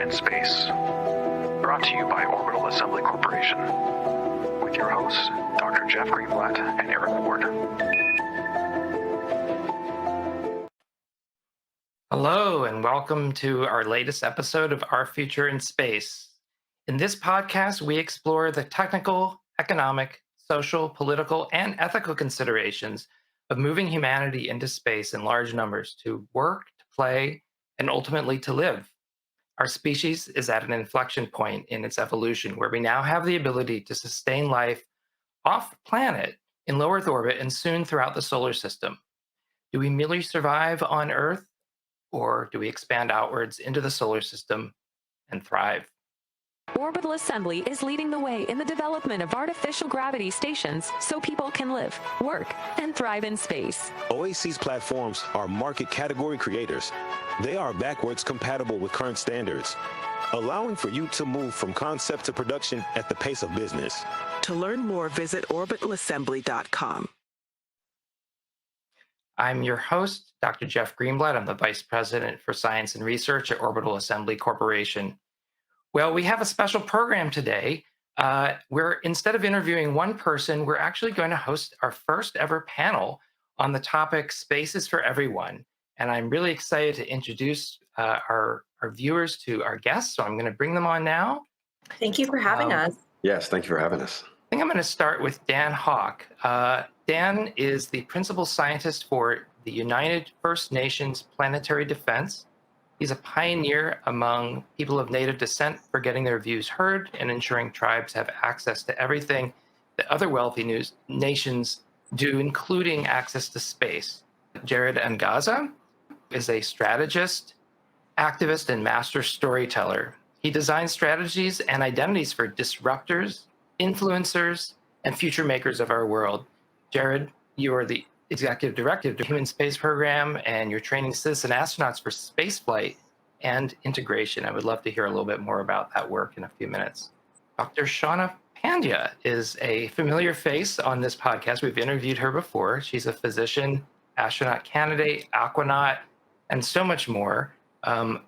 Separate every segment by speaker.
Speaker 1: in Space, brought to you by Orbital Assembly Corporation, with your hosts, Dr. Jeff Greenblatt and Eric Ward.
Speaker 2: Hello, and welcome to our latest episode of Our Future in Space. In this podcast, we explore the technical, economic, social, political, and ethical considerations of moving humanity into space in large numbers to work, to play, and ultimately to live. Our species is at an inflection point in its evolution where we now have the ability to sustain life off planet in low Earth orbit and soon throughout the solar system. Do we merely survive on Earth, or do we expand outwards into the solar system and thrive?
Speaker 3: Orbital Assembly is leading the way in the development of artificial gravity stations so people can live, work, and thrive in space.
Speaker 4: OAC's platforms are market category creators. They are backwards compatible with current standards, allowing for you to move from concept to production at the pace of business.
Speaker 5: To learn more, visit orbitalassembly.com.
Speaker 2: I'm your host, Dr. Jeff Greenblatt. I'm the Vice President for Science and Research at Orbital Assembly Corporation. Well, we have a special program today where instead of interviewing one person, we're actually going to host our first ever panel on the topic Space is for Everyone. And I'm really excited to introduce our viewers to our guests. So I'm going to bring them on now.
Speaker 6: Thank you for having us.
Speaker 7: Yes, thank you for having us.
Speaker 2: I think I'm going to start with Dan Hawk. Dan is the principal scientist for the United First Nations Planetary Defense. He's a pioneer among people of Native descent for getting their views heard and ensuring tribes have access to everything that other wealthy nations do, including access to space. Jared Angaza is a strategist, activist, and master storyteller. He designs strategies and identities for disruptors, influencers, and future makers of our world. Jared, you are the Executive Director of the Human Space Program, and you're training citizen astronauts for spaceflight and integration. I would love to hear a little bit more about that work in a few minutes. Dr. Shawna Pandya is a familiar face on this podcast. We've interviewed her before. She's a physician, astronaut candidate, aquanaut, and so much more. Shawna,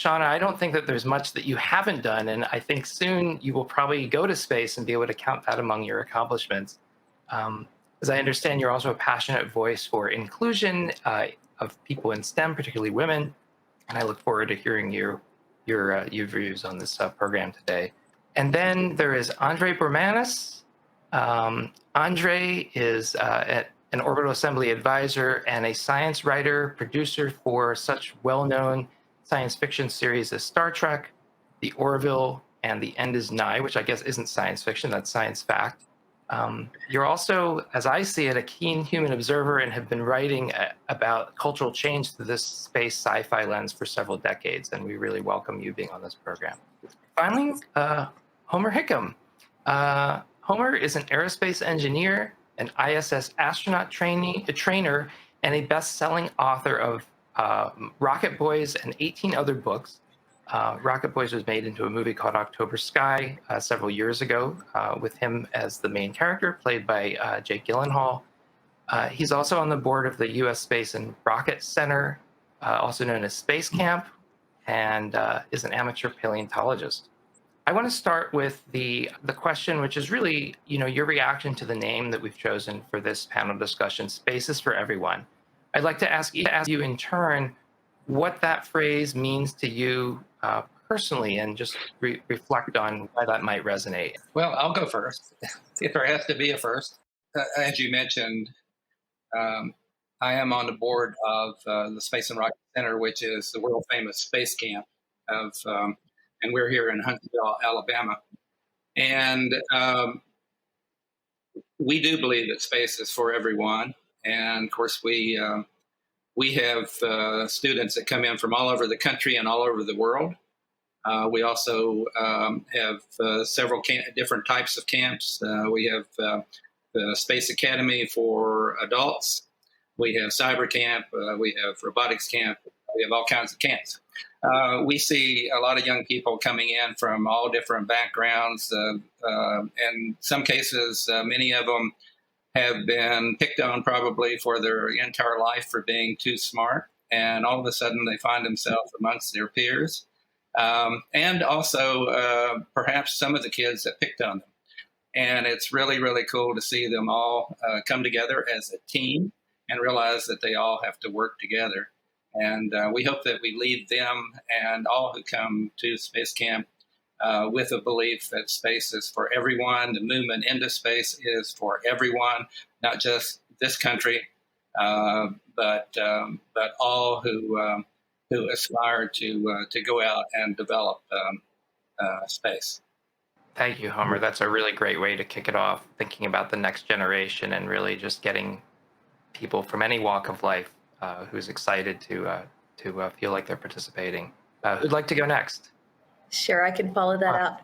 Speaker 2: I don't think that there's much that you haven't done, and I think soon you will probably go to space and be able to count that among your accomplishments. As I understand, you're also a passionate voice for inclusion of people in STEM, particularly women, and I look forward to hearing your views on this program today. And then there is André Bormanis. André is an Orbital Assembly advisor and a science writer, producer for such well-known science fiction series as Star Trek, The Orville, and The End is Nigh, which I guess isn't science fiction, that's science fact. You're also, as I see it, a keen human observer and have been writing about cultural change through this space sci-fi lens for several decades, and we really welcome you being on this program. Finally, Homer Hickam. Homer is an aerospace engineer, an ISS astronaut trainer, and a best-selling author of Rocket Boys and 18 other books. Rocket Boys was made into a movie called October Sky several years ago with him as the main character, played by Jake Gyllenhaal. He's also on the board of the U.S. Space and Rocket Center, also known as Space Camp, and is an amateur paleontologist. I want to start with the question, which is really, your reaction to the name that we've chosen for this panel discussion, Space is for Everyone. I'd like to ask you in turn what that phrase means to you personally, and just reflect on why that might resonate.
Speaker 8: Well, I'll go first, if there has to be a first. As you mentioned, I am on the board of the Space and Rocket Center, which is the world-famous space camp and we're here in Huntsville, Alabama. And we do believe that space is for everyone. And of course, we have students that come in from all over the country and all over the world. We also have several different types of camps. We have the Space Academy for adults. We have cyber camp. We have robotics camp. We have all kinds of camps. We see a lot of young people coming in from all different backgrounds. In some cases, many of them have been picked on probably for their entire life for being too smart. And all of a sudden they find themselves amongst their peers and also perhaps some of the kids that picked on them. And it's really, really cool to see them all come together as a team and realize that they all have to work together. And we hope that we leave them and all who come to space camp with a belief that space is for everyone. The movement into space is for everyone, not just this country, but all who aspire to go out and develop space.
Speaker 2: Thank you, Homer. That's a really great way to kick it off, thinking about the next generation and really just getting people from any walk of life who's excited to feel like they're participating. Who'd like to go next?
Speaker 6: Sure, I can follow that up.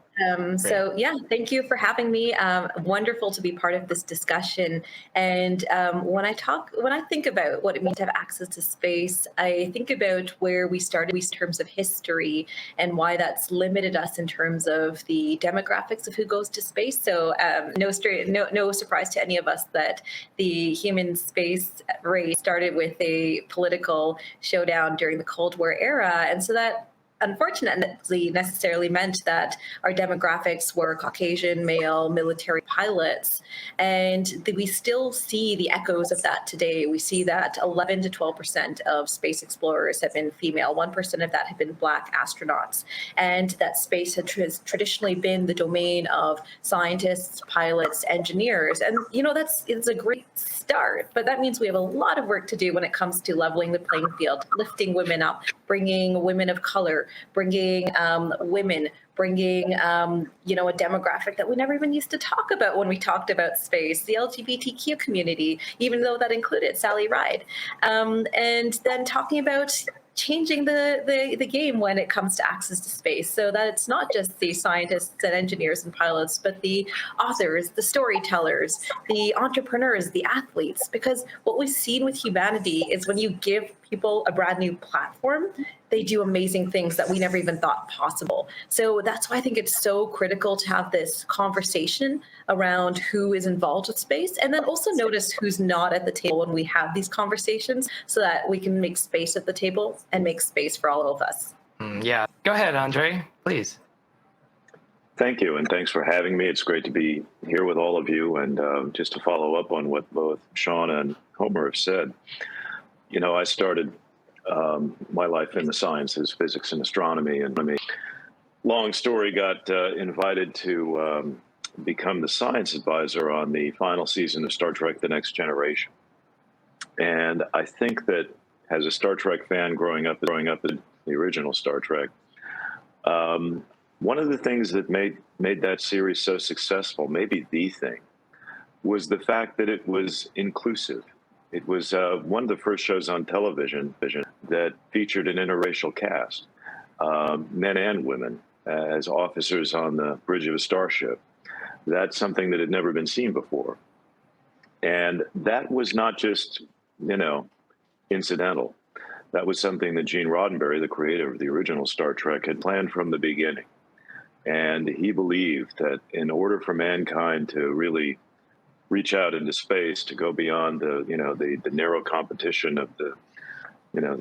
Speaker 6: So yeah, thank you for having me. Wonderful to be part of this discussion. And when I think about what it means to have access to space, I think about where we started in terms of history and why that's limited us in terms of the demographics of who goes to space. So no surprise to any of us that the human space race started with a political showdown during the Cold War era. And so that unfortunately necessarily meant that our demographics were Caucasian, male, military pilots. And we still see the echoes of that today. We see that 11 to 12% of space explorers have been female, 1% of that have been Black astronauts. And that space has traditionally been the domain of scientists, pilots, engineers. And, it's a great start, but that means we have a lot of work to do when it comes to leveling the playing field, lifting women up, bringing women of color, bringing women, bringing, a demographic that we never even used to talk about when we talked about space, the LGBTQ community, even though that included Sally Ride. And then talking about changing the game when it comes to access to space, so that it's not just the scientists and engineers and pilots, but the authors, the storytellers, the entrepreneurs, the athletes. Because what we've seen with humanity is when you give people a brand new platform, they do amazing things that we never even thought possible. So that's why I think it's so critical to have this conversation around who is involved with space, and then also notice who's not at the table when we have these conversations, so that we can make space at the table and make space for all of us.
Speaker 2: Yeah, go ahead, Andre, please.
Speaker 7: Thank you, and thanks for having me. It's great to be here with all of you. And just to follow up on what both Shawna and Homer have said, I started my life in the sciences, physics and astronomy. And long story, got invited to become the science advisor on the final season of Star Trek: The Next Generation. And I think that as a Star Trek fan growing up in the original Star Trek, one of the things that made that series so successful, maybe the thing, was the fact that it was inclusive. It was one of the first shows on television that featured an interracial cast, men and women, as officers on the bridge of a starship. That's something that had never been seen before. And that was not just, incidental. That was something that Gene Roddenberry, the creator of the original Star Trek, had planned from the beginning. And he believed that in order for mankind to really reach out into space, to go beyond the narrow competition of the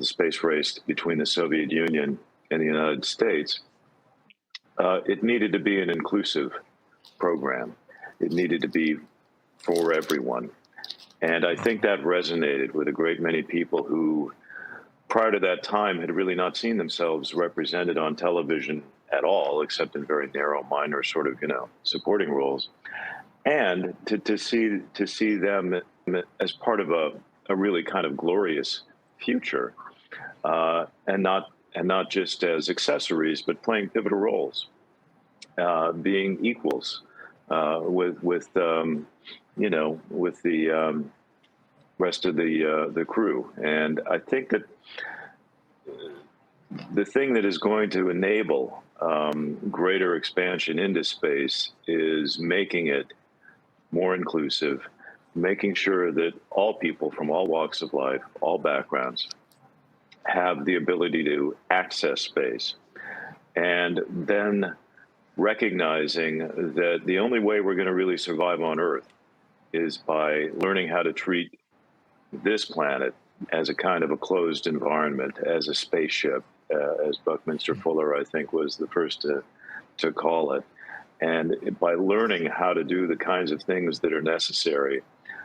Speaker 7: space race between the Soviet Union and the United States, it needed to be an inclusive program. It needed to be for everyone. And I think that resonated with a great many people who, prior to that time, had really not seen themselves represented on television at all, except in very narrow, minor sort of, supporting roles. And to see them as part of a really kind of glorious future, and not just as accessories, but playing pivotal roles, being equals with the rest of the crew. And I think that the thing that is going to enable greater expansion into space is making it more inclusive, making sure that all people from all walks of life, all backgrounds, have the ability to access space. And then recognizing that the only way we're going to really survive on Earth is by learning how to treat this planet as a kind of a closed environment, as a spaceship, as Buckminster Fuller, I think, was the first to call it. And by learning how to do the kinds of things that are necessary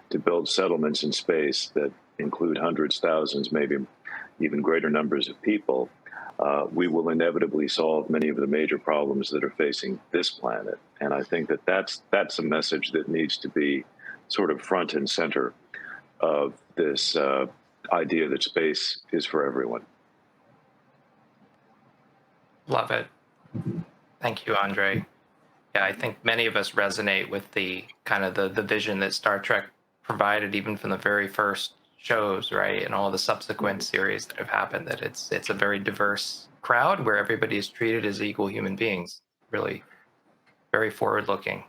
Speaker 7: to build settlements in space that include hundreds, thousands, maybe even greater numbers of people, we will inevitably solve many of the major problems that are facing this planet. And I think that that's a message that needs to be sort of front and center of this idea that space is for everyone.
Speaker 2: Love it. Thank you, Andre. Yeah, I think many of us resonate with the kind of the vision that Star Trek provided, even from the very first shows, right, and all the subsequent series that have happened. That it's a very diverse crowd where everybody is treated as equal human beings. Really, very forward-looking.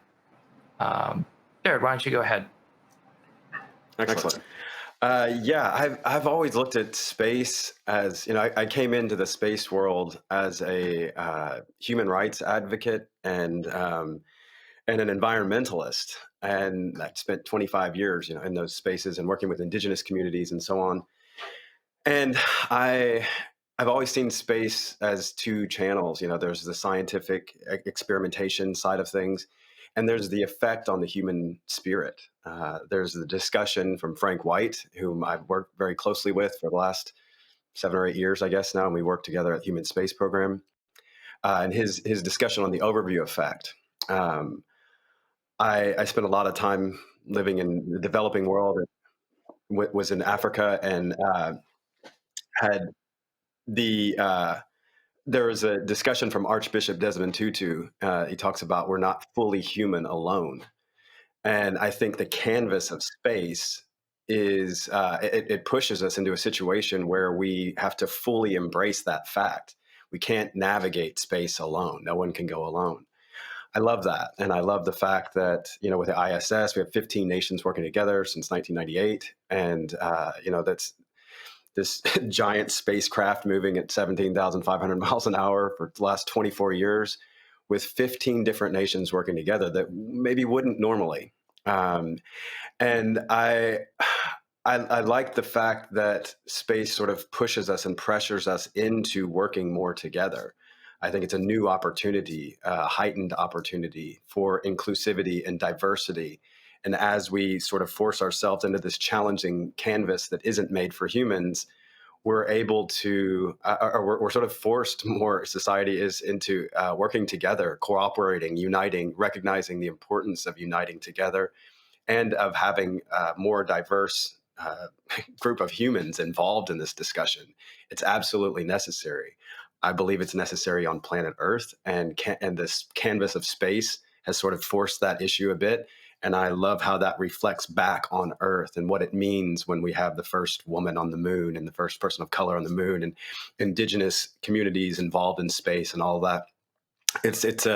Speaker 2: Jared, why don't you go ahead?
Speaker 9: Excellent. Yeah, I've always looked at space as, I came into the space world as a human rights advocate and an environmentalist, and I spent 25 years, in those spaces and working with indigenous communities and so on. And I've always seen space as two channels. There's the scientific experimentation side of things, and there's the effect on the human spirit. There's the discussion from Frank White, whom I've worked very closely with for the last 7 or 8 years, I guess now, and we work together at the Human Space Program. And his discussion on the overview effect. I spent a lot of time living in the developing world, was in Africa, and had there was a discussion from Archbishop Desmond Tutu. He talks about we're not fully human alone. And I think the canvas of space is, it pushes us into a situation where we have to fully embrace that fact. We can't navigate space alone. No one can go alone. I love that. And I love the fact that, with the ISS, we have 15 nations working together since 1998. And, that's this giant spacecraft moving at 17,500 miles an hour for the last 24 years with 15 different nations working together that maybe wouldn't normally. And I like the fact that space sort of pushes us and pressures us into working more together. I think it's a new opportunity, a heightened opportunity for inclusivity and diversity. And as we sort of force ourselves into this challenging canvas that isn't made for humans, we're able to, or we're sort of forced more, society is, into working together, cooperating, uniting, recognizing the importance of uniting together and of having a more diverse group of humans involved in this discussion. It's absolutely necessary. I believe it's necessary on planet Earth, and this canvas of space has sort of forced that issue a bit. And I love how that reflects back on Earth and what it means when we have the first woman on the moon and the first person of color on the moon and indigenous communities involved in space and all that. It's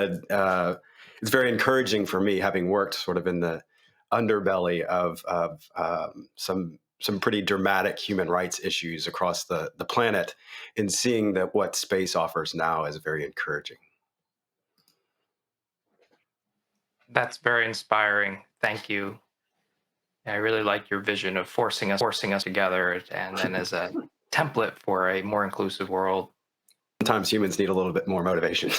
Speaker 9: very encouraging for me, having worked sort of in the underbelly of some pretty dramatic human rights issues across the planet, and seeing that what space offers now is very encouraging.
Speaker 2: That's very inspiring. Thank you. I really like your vision of forcing us together, and then as a template for a more inclusive world.
Speaker 9: Sometimes humans need a little bit more motivation.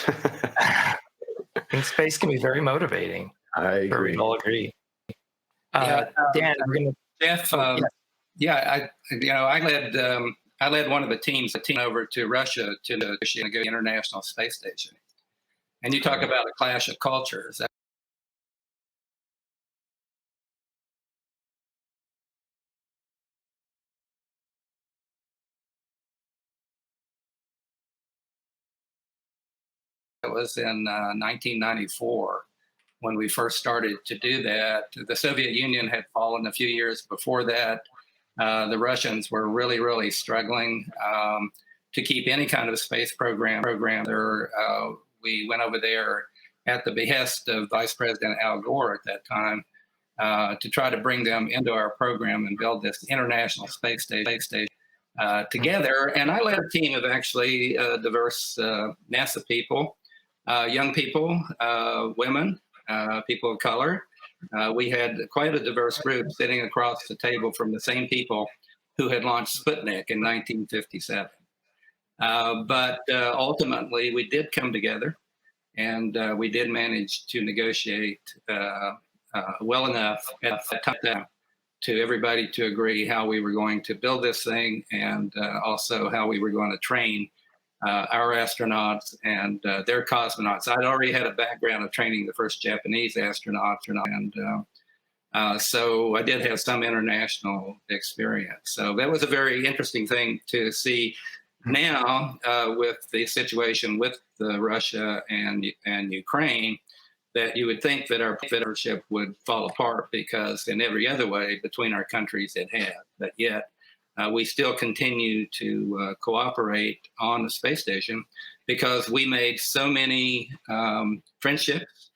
Speaker 2: And space can be very motivating.
Speaker 9: I agree.
Speaker 2: We all agree.
Speaker 8: Yeah,
Speaker 2: Dan, we're gonna.
Speaker 8: Jeff,
Speaker 2: Yes.
Speaker 8: I led one of the teams over to Russia to go to the International Space Station. And you talk about a clash of cultures. It was in 1994 when we first started to do that. The Soviet Union had fallen a few years before that. The Russians were really, really struggling to keep any kind of space program. We went over there at the behest of Vice President Al Gore at that time to try to bring them into our program and build this International Space Station together. And I led a team of actually diverse NASA people, young people, women, people of color. We had quite a diverse group sitting across the table from the same people who had launched Sputnik in 1957. But ultimately, we did come together, and we did manage to negotiate well enough at that time to everybody to agree how we were going to build this thing, and also how we were going to train our astronauts and their cosmonauts. I'd already had a background of training the first Japanese astronauts, and so I did have some international experience. So that was a very interesting thing to see. Now, with the situation with Russia and Ukraine, that you would think that our partnership would fall apart, because in every other way between our countries it had. But yet we still continue to cooperate on the space station, because we made so many friendships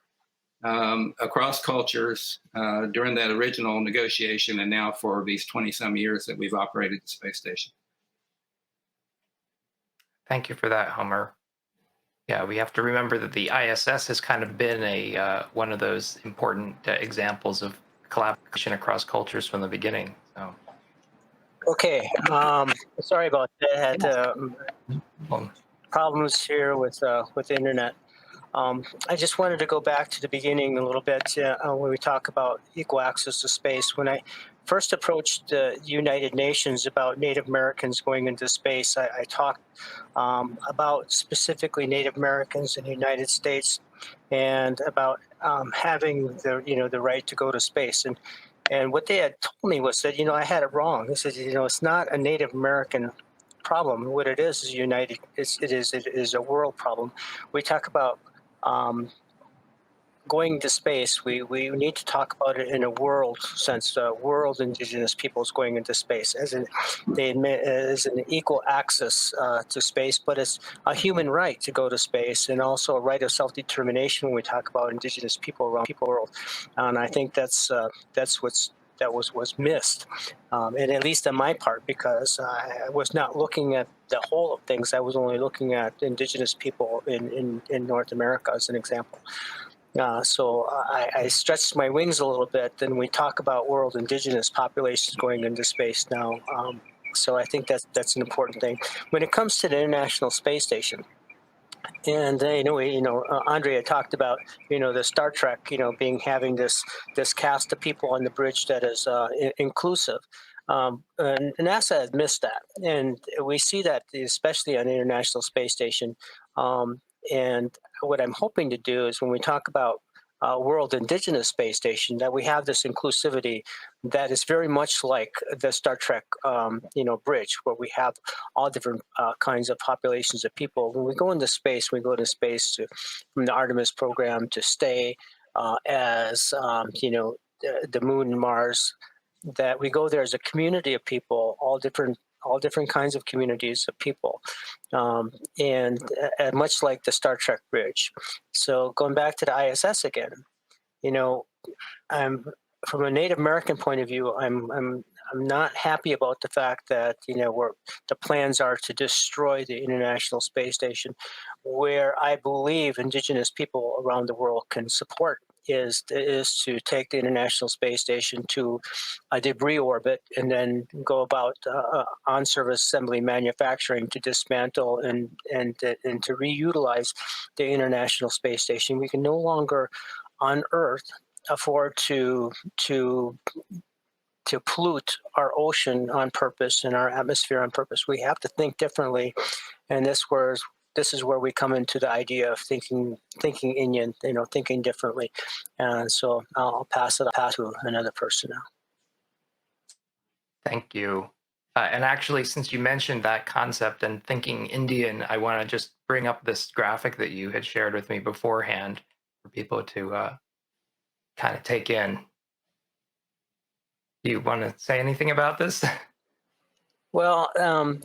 Speaker 8: across cultures during that original negotiation, and now for these 20-some years that we've operated the space station.
Speaker 2: Thank you for that, Homer. Yeah, we have to remember that the ISS has kind of been one of those important examples of collaboration across cultures from the beginning. So.
Speaker 10: Okay, sorry about that. I had problems here with the internet. I just wanted to go back to the beginning a little bit when we talk about equal access to space. When I first approached the United Nations about Native Americans going into space, I talked about specifically Native Americans in the United States, and about having the right to go to space. And what they had told me was that, I had it wrong. They said, it's not a Native American problem. What it is it is a world problem. We talk about going to space. We need to talk about it in a world sense. World Indigenous peoples going into space, as an equal access to space, but it's a human right to go to space, and also a right of self-determination when we talk about Indigenous people around the world. And I think that was missed, and at least on my part, because I was not looking at the whole of things. I was only looking at Indigenous people in North America as an example. So I stretched my wings a little bit, and we talk about world Indigenous populations going into space now. So I think that's an important thing. When it comes to the International Space Station, and Andrea talked about the Star Trek having this cast of people on the bridge that is inclusive. And NASA has missed that, and we see that especially on the International Space Station. And what I'm hoping to do is, when we talk about World Indigenous Space Station, that we have this inclusivity that is very much like the Star Trek, bridge, where we have all different kinds of populations of people. When we go into space, from the Artemis program to stay as the Moon and Mars. That we go there as a community of people, all different kinds of communities of people, and much like the Star Trek bridge. So going back to the ISS again, I'm from a Native American point of view, I'm not happy about the fact that the plans are to destroy the International Space Station, where I believe Indigenous people around the world can support is to take the International Space Station to a debris orbit, and then go about on-service assembly manufacturing to dismantle and to reutilize the International Space Station. We can no longer on Earth afford to pollute our ocean on purpose and our atmosphere on purpose. We have to think differently, and this is where we come into the idea of thinking Indian, thinking differently. And so I'll pass it to another person now.
Speaker 2: Thank you. And actually, since you mentioned that concept and thinking Indian, I want to just bring up this graphic that you had shared with me beforehand for people to kind of take in. Do you want to say anything about this?
Speaker 10: Well,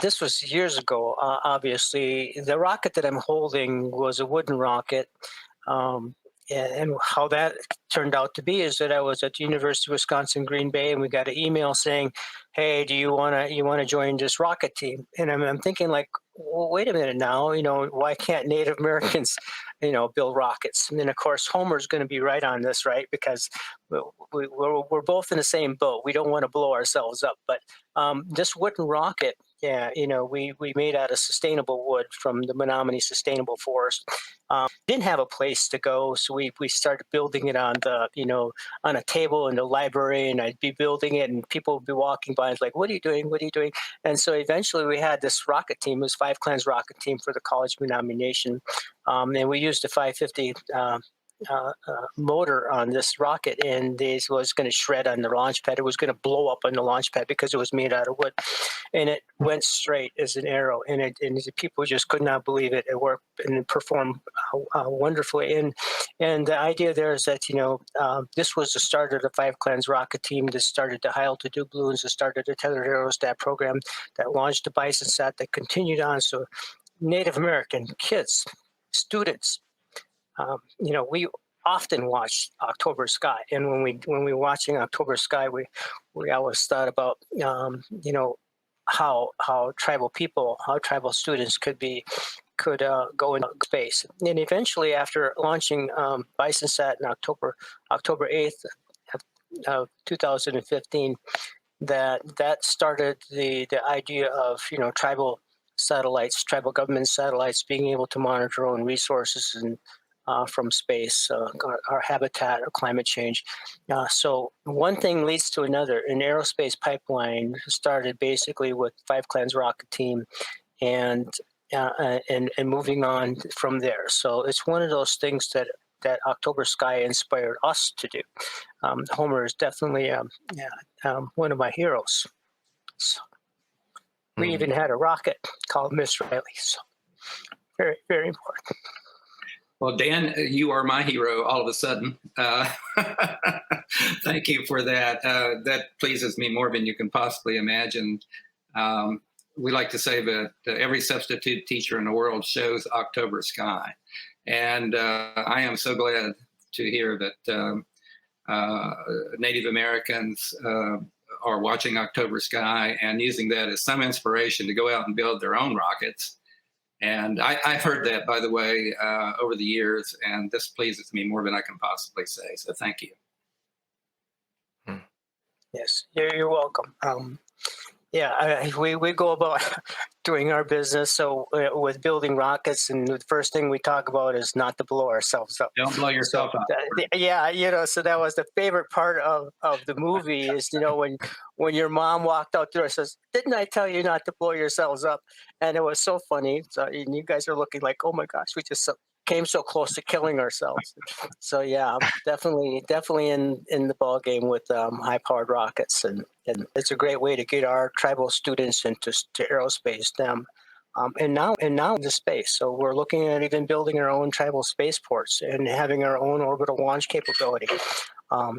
Speaker 10: this was years ago, obviously. The rocket that I'm holding was a wooden rocket. And how that turned out to be is that I was at the University of Wisconsin Green Bay, and we got an email saying, "Hey, do you want to join this rocket team?" And I'm thinking, like, well, wait a minute now, why can't Native Americans, build rockets? And of course, Homer's going to be right on this, right? Because we're both in the same boat. We don't want to blow ourselves up. But this wooden rocket Yeah, we made out of sustainable wood from the Menominee Sustainable Forest. Didn't have a place to go, so we started building it on on a table in the library, and I'd be building it, and people would be walking by and it's like, "What are you doing? What are you doing?" And so eventually we had this rocket team. It was Five Clans rocket team for the College Menominee Nation, and we used a 550. Motor on this rocket, and this was going to shred on the launch pad. It was going to blow up on the launch pad because it was made out of wood, and it went straight as an arrow. And the people just could not believe it. It worked and it performed wonderfully. And the idea there is that this was the start of the Five Clans rocket team that started the high altitude balloons, that started the tethered aerostat program, that launched the Bison Sat, that continued on. So Native American kids, students. We often watch October Sky, and when we were watching October Sky, we always thought about how tribal students could go into space. And eventually, after launching Bison Sat in October 8th of 2015, that started the idea of tribal satellites, tribal government satellites being able to monitor own resources and from space, our habitat, or climate change. So one thing leads to another. An aerospace pipeline started basically with Five Clans rocket team, and moving on from there. So it's one of those things that October Sky inspired us to do. Homer is definitely one of my heroes. So we even had a rocket called Miss Riley. So very, very important.
Speaker 8: Well, Dan, you are my hero all of a sudden. Thank you for that. That pleases me more than you can possibly imagine. We like to say that every substitute teacher in the world shows October Sky. And I am so glad to hear that Native Americans are watching October Sky and using that as some inspiration to go out and build their own rockets. And I've heard that, by the way, over the years, and this pleases me more than I can possibly say. So thank you.
Speaker 10: Yes, you're welcome. We go about doing our business. So with building rockets, and the first thing we talk about is not to blow ourselves up.
Speaker 8: Don't blow yourself up.
Speaker 10: So that was the favorite part of the movie is, when your mom walked out there and says, "Didn't I tell you not to blow yourselves up?" And it was so funny. So and you guys are looking like, "Oh my gosh, we just came so close to killing ourselves." So yeah, definitely in the ball game with high-powered rockets, and it's a great way to get our tribal students into aerospace. And now into space. So we're looking at even building our own tribal spaceports and having our own orbital launch capability.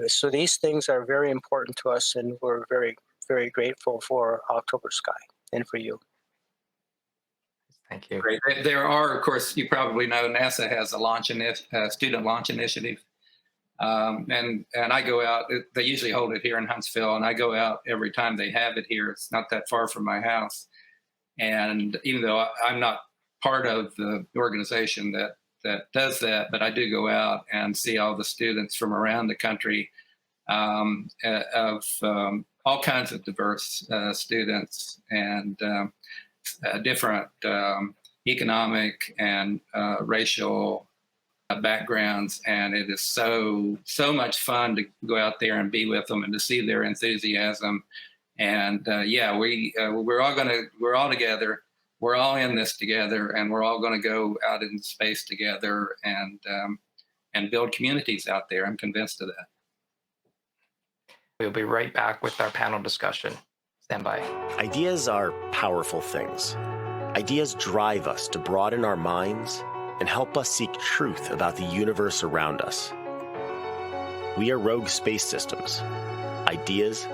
Speaker 10: So these things are very important to us, and we're very, very grateful for October Sky and for you.
Speaker 2: Thank you.
Speaker 8: Great. There are, of course, you probably know, NASA has a student launch initiative. And I go out, they usually hold it here in Huntsville, and I go out every time they have it here. It's not that far from my house. And even though I'm not part of the organization that does that, but I do go out and see all the students from around the country, of all kinds of diverse students and different economic and racial backgrounds, and it is so much fun to go out there and be with them and to see their enthusiasm. And we're all together. We're all in this together, and we're all going to go out into space together and build communities out there. I'm convinced of that.
Speaker 2: We'll be right back with our panel discussion. Stand by.
Speaker 11: Ideas are powerful things. Ideas drive us to broaden our minds and help us seek truth about the universe around us. We are Rogue Space Systems. Ideas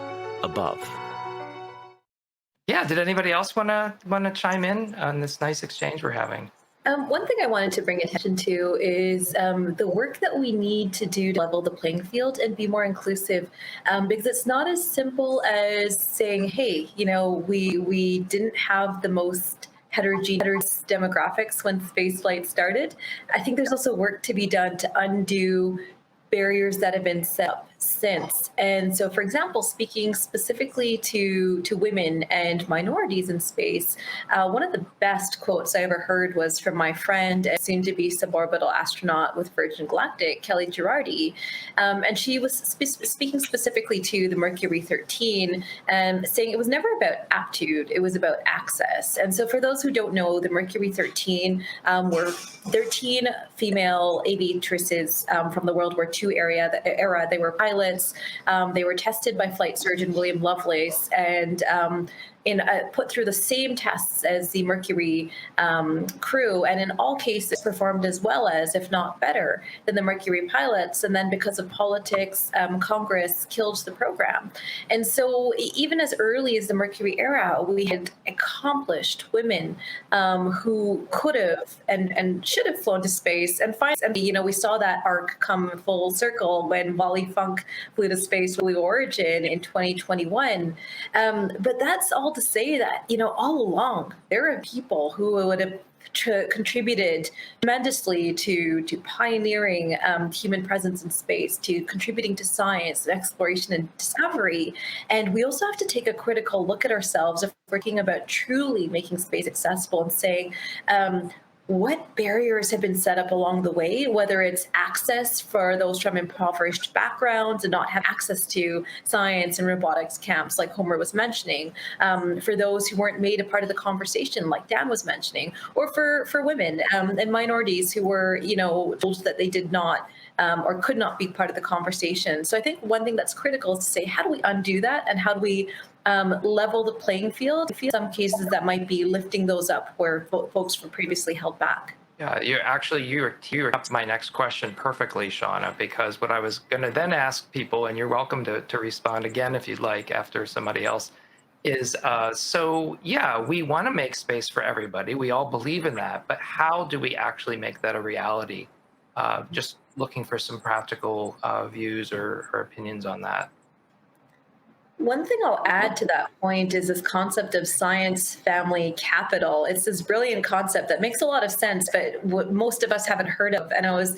Speaker 11: above.
Speaker 2: Yeah, did anybody else want to chime in on this nice exchange we're having?
Speaker 6: One thing I wanted to bring attention to is the work that we need to do to level the playing field and be more inclusive, because it's not as simple as saying, hey, we didn't have the most heterogeneous demographics when spaceflight started. I think there's also work to be done to undo barriers that have been set up. since. And so, for example, speaking specifically to women and minorities in space, one of the best quotes I ever heard was from my friend and soon-to-be suborbital astronaut with Virgin Galactic, Kelly Girardi, and she was speaking specifically to the Mercury 13, saying it was never about aptitude, it was about access. And so, for those who don't know, the Mercury 13 were 13 female aviatresses from the World War II era. They were pilots. They were tested by flight surgeon William Lovelace and put through the same tests as the Mercury crew, and in all cases performed as well as, if not better, than the Mercury pilots. And then because of politics, Congress killed the program. And so even as early as the Mercury era, we had accomplished women who could have and should have flown to space. And finally, we saw that arc come full circle when Wally Funk flew to space Blue Origin in 2021. But that's all to say that, all along, there are people who would have contributed tremendously to pioneering human presence in space, to contributing to science and exploration and discovery. And we also have to take a critical look at ourselves if we're thinking about truly making space accessible and saying, what barriers have been set up along the way, whether it's access for those from impoverished backgrounds and not have access to science and robotics camps, like Homer was mentioning, for those who weren't made a part of the conversation, like Dan was mentioning, or for women and minorities who were, told that they did not or could not be part of the conversation. So I think one thing that's critical is to say, how do we undo that, and how do we level the playing field? In some cases, that might be lifting those up where folks were previously held back.
Speaker 2: Yeah, you're up my next question perfectly, Shawna, because what I was going to then ask people, and you're welcome to respond again if you'd like after somebody else, is we want to make space for everybody. We all believe in that, but how do we actually make that a reality? Just looking for some practical views or opinions on that.
Speaker 6: One thing I'll add to that point is this concept of science family capital. It's this brilliant concept that makes a lot of sense, but what most of us haven't heard of. And I was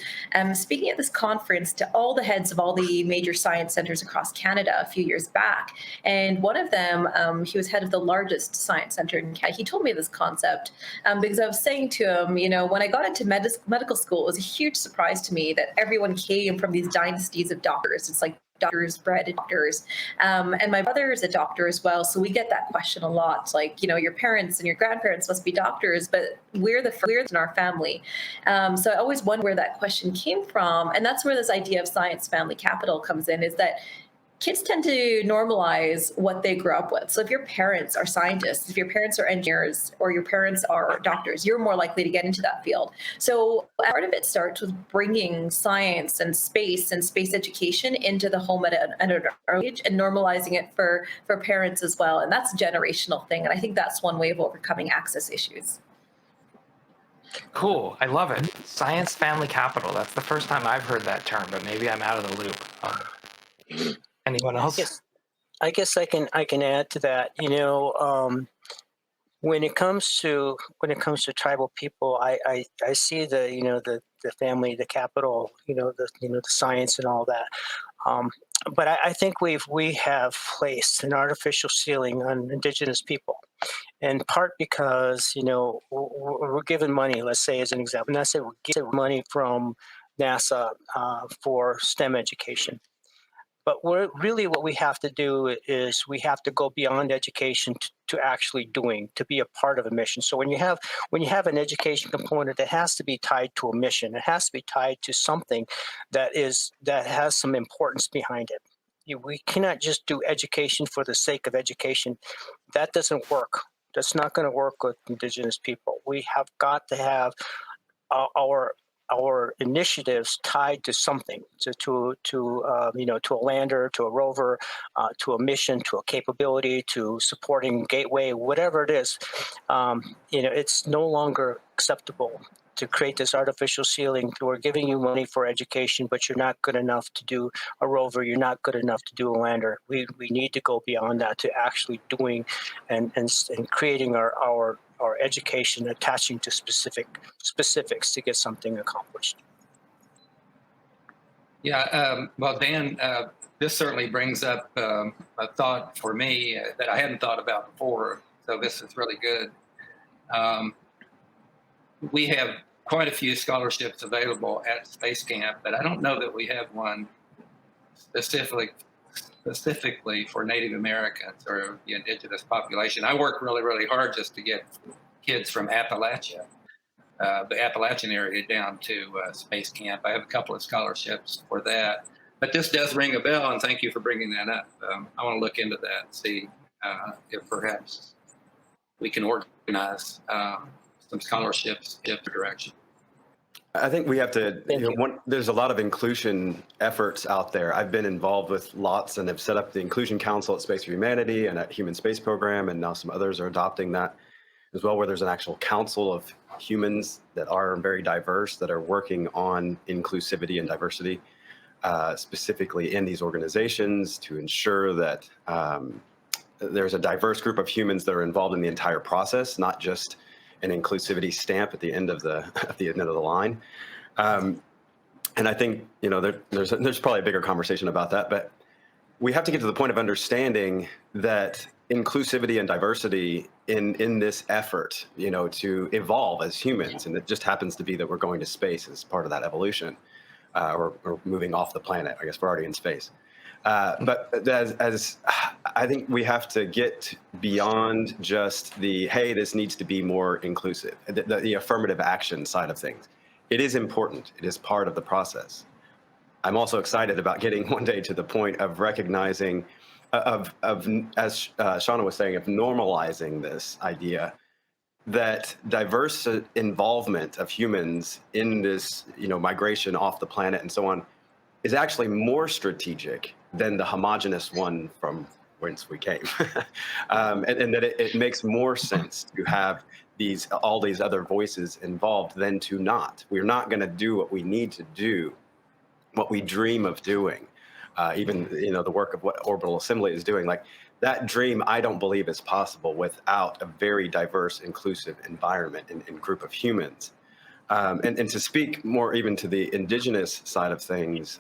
Speaker 6: speaking at this conference to all the heads of all the major science centers across Canada a few years back. And one of them, he was head of the largest science center in Canada. He told me this concept because I was saying to him, when I got into medical school, it was a huge surprise to me that everyone came from these dynasties of doctors. It's like doctors bred doctors, and my brother is a doctor as well, so we get that question a lot. It's like, your parents and your grandparents must be doctors, but we're the first in our family. So I always wonder where that question came from, and that's where this idea of science family capital comes in, is that kids tend to normalize what they grew up with. So if your parents are scientists, if your parents are engineers, or your parents are doctors, you're more likely to get into that field. So part of it starts with bringing science and space education into the home at an early age and normalizing it for parents as well. And that's a generational thing. And I think that's one way of overcoming access issues.
Speaker 2: Cool. I love it. Science family capital. That's the first time I've heard that term, but maybe I'm out of the loop. Anyone else?
Speaker 10: I guess I can add to that. When it comes to tribal people, I see the family, the capital, the science and all that. But I think we have placed an artificial ceiling on Indigenous people, in part because we're given money. Let's say as an example, and I say we're given money from NASA for STEM education. But what we have to do is we have to go beyond education to actually doing, to be a part of a mission. So when you have an education component, it has to be tied to a mission. It has to be tied to something that has some importance behind it. We cannot just do education for the sake of education. That doesn't work. That's not going to work with Indigenous people. We have got to have our initiatives tied to something, to a lander, to a rover, to a mission, to a capability, to supporting gateway, whatever it is. It's no longer acceptable to create this artificial ceiling. We're giving you money for education, but you're not good enough to do a rover. You're not good enough to do a lander. We need to go beyond that to actually doing and creating our education, attaching to specifics to get something accomplished.
Speaker 8: Yeah, well, Dan, this certainly brings up a thought for me that I hadn't thought about before. So this is really good. We have quite a few scholarships available at Space Camp, but I don't know that we have one specifically for Native Americans or the indigenous population. I work really, really hard just to get kids from Appalachia, the Appalachian area, down to Space Camp. I have a couple of scholarships for that. But this does ring a bell, and thank you for bringing that up. I want to look into that and see if perhaps we can organize some scholarships in the direction.
Speaker 9: I think we have to, there's a lot of inclusion efforts out there. I've been involved with lots and have set up the Inclusion Council at Space for Humanity and at Human Space Program, and now some others are adopting that as well, where there's an actual council of humans that are very diverse, that are working on inclusivity and diversity, specifically in these organizations, to ensure that there's a diverse group of humans that are involved in the entire process, not just an inclusivity stamp at the end of the line. And I think there's probably a bigger conversation about that, but we have to get to the point of understanding that inclusivity and diversity in this effort, to evolve as humans, and it just happens to be that we're going to space as part of that evolution, or moving off the planet. I guess we're already in space. But as I think we have to get beyond just hey, this needs to be more inclusive, the affirmative action side of things. It is important. It is part of the process. I'm also excited about getting one day to the point of recognizing, as Shawna was saying, of normalizing this idea that diverse involvement of humans in this, migration off the planet and so on, is actually more strategic than the homogenous one from whence we came. and that it makes more sense to have all these other voices involved than to not. We're not going to do what we need to do, what we dream of doing. Even the work of what Orbital Assembly is doing, like that dream, I don't believe is possible without a very diverse, inclusive environment and group of humans. And to speak more even to the indigenous side of things,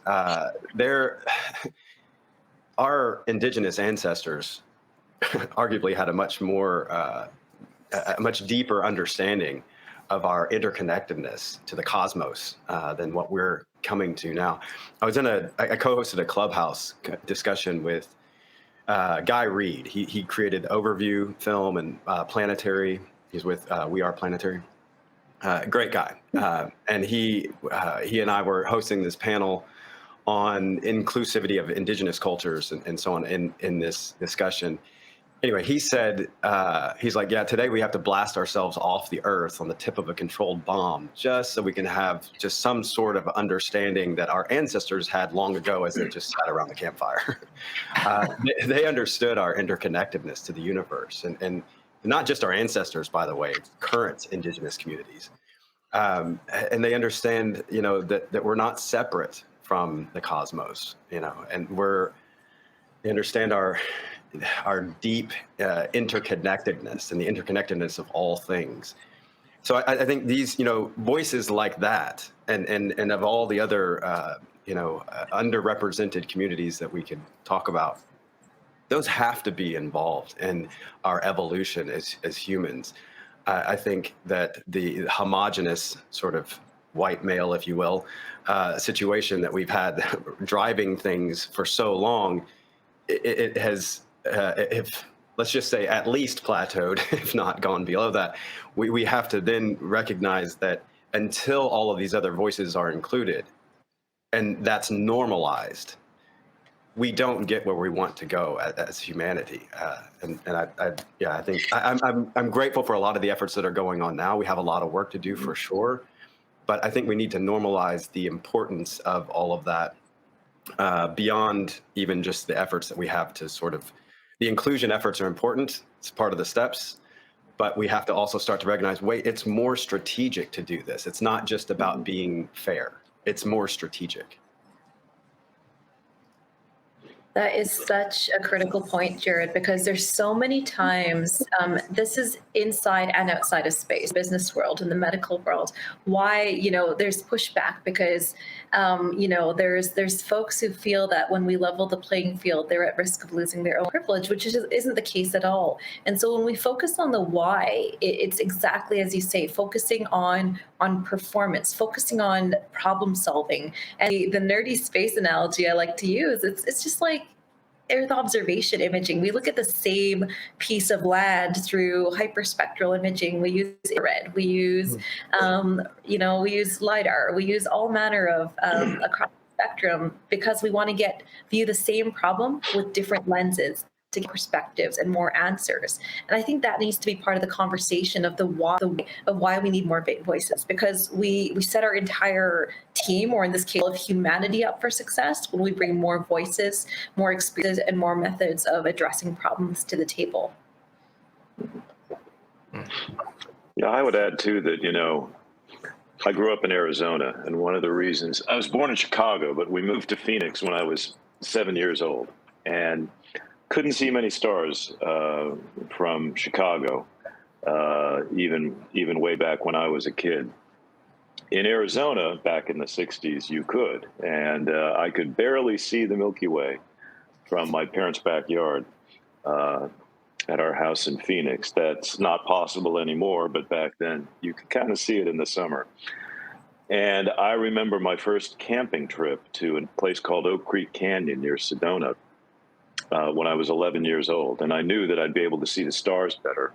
Speaker 9: our indigenous ancestors arguably had a much deeper understanding of our interconnectedness to the cosmos than what we're coming to now. I co-hosted a Clubhouse discussion with Guy Reed. He created Overview film and Planetary. He's with We Are Planetary. Great guy. And he and I were hosting this panel on inclusivity of indigenous cultures and so on in this discussion. Anyway, he said, he's like, yeah, today we have to blast ourselves off the Earth on the tip of a controlled bomb just so we can have just some sort of understanding that our ancestors had long ago as they just sat around the campfire. They understood our interconnectedness to the universe, and not just our ancestors, by the way, current indigenous communities. And they understand, that we're not separate from the cosmos, and they understand our deep interconnectedness and the interconnectedness of all things. So I think these, voices like that, and of all the other, underrepresented communities that we could talk about, those have to be involved in our evolution as humans. I think that the homogenous sort of white male, if you will, situation that we've had driving things for so long, it has, if let's just say at least plateaued, if not gone below that. We have to then recognize that until all of these other voices are included, and that's normalized, we don't get where we want to go as humanity. I think I'm grateful for a lot of the efforts that are going on now. We have a lot of work to do for sure, but I think we need to normalize the importance of all of that beyond even just the efforts that we have to sort of, the inclusion efforts are important. It's part of the steps, but we have to also start to recognize, wait, it's more strategic to do this. It's not just about being fair. It's more strategic.
Speaker 6: That is such a critical point, Jared, because there's so many times, this is inside and outside of space, business world and the medical world, why, there's pushback because, there's folks who feel that when we level the playing field, they're at risk of losing their own privilege, which isn't the case at all. And so when we focus on the why, it's exactly as you say, focusing on performance, focusing on problem solving. And the nerdy space analogy I like to use, it's just like Earth observation imaging. We look at the same piece of land through hyperspectral imaging. We use infrared. We use, we use LiDAR. We use all manner of across the spectrum because we want to view the same problem with different lenses to get perspectives and more answers. And I think that needs to be part of the conversation of why we need more voices, because we set our entire team, or in this case of humanity, up for success when we bring more voices, more experiences, and more methods of addressing problems to the table.
Speaker 7: Yeah, I would add too that, I grew up in Arizona, and one of the reasons I was born in Chicago, but we moved to Phoenix when I was 7 years old, and couldn't see many stars from Chicago, even way back when I was a kid. In Arizona, back in the 60s, you could, and I could barely see the Milky Way from my parents' backyard at our house in Phoenix. That's not possible anymore, but back then you could kind of see it in the summer. And I remember my first camping trip to a place called Oak Creek Canyon near Sedona when I was 11 years old. And I knew that I'd be able to see the stars better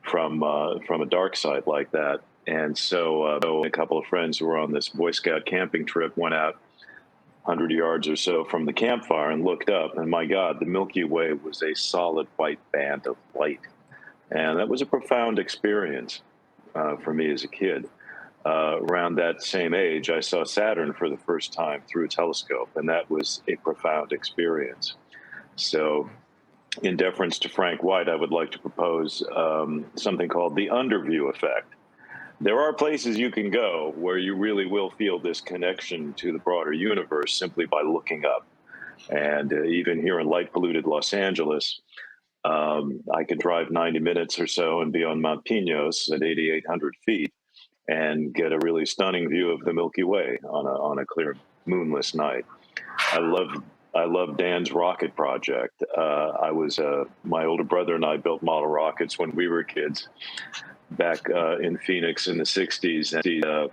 Speaker 7: from a dark side like that. And so a couple of friends who were on this Boy Scout camping trip went out 100 yards or so from the campfire and looked up. And my God, the Milky Way was a solid white band of light. And that was a profound experience for me as a kid. Around that same age, I saw Saturn for the first time through a telescope, and that was a profound experience. So, in deference to Frank White, I would like to propose something called the underview effect. There are places you can go where you really will feel this connection to the broader universe simply by looking up. And even here in light-polluted Los Angeles, I could drive 90 minutes or so and be on Mount Pinos at 8,800 feet and get a really stunning view of the Milky Way on a clear, moonless night. I love Dan's rocket project. My older brother and I built model rockets when we were kids back in Phoenix in the 60s. And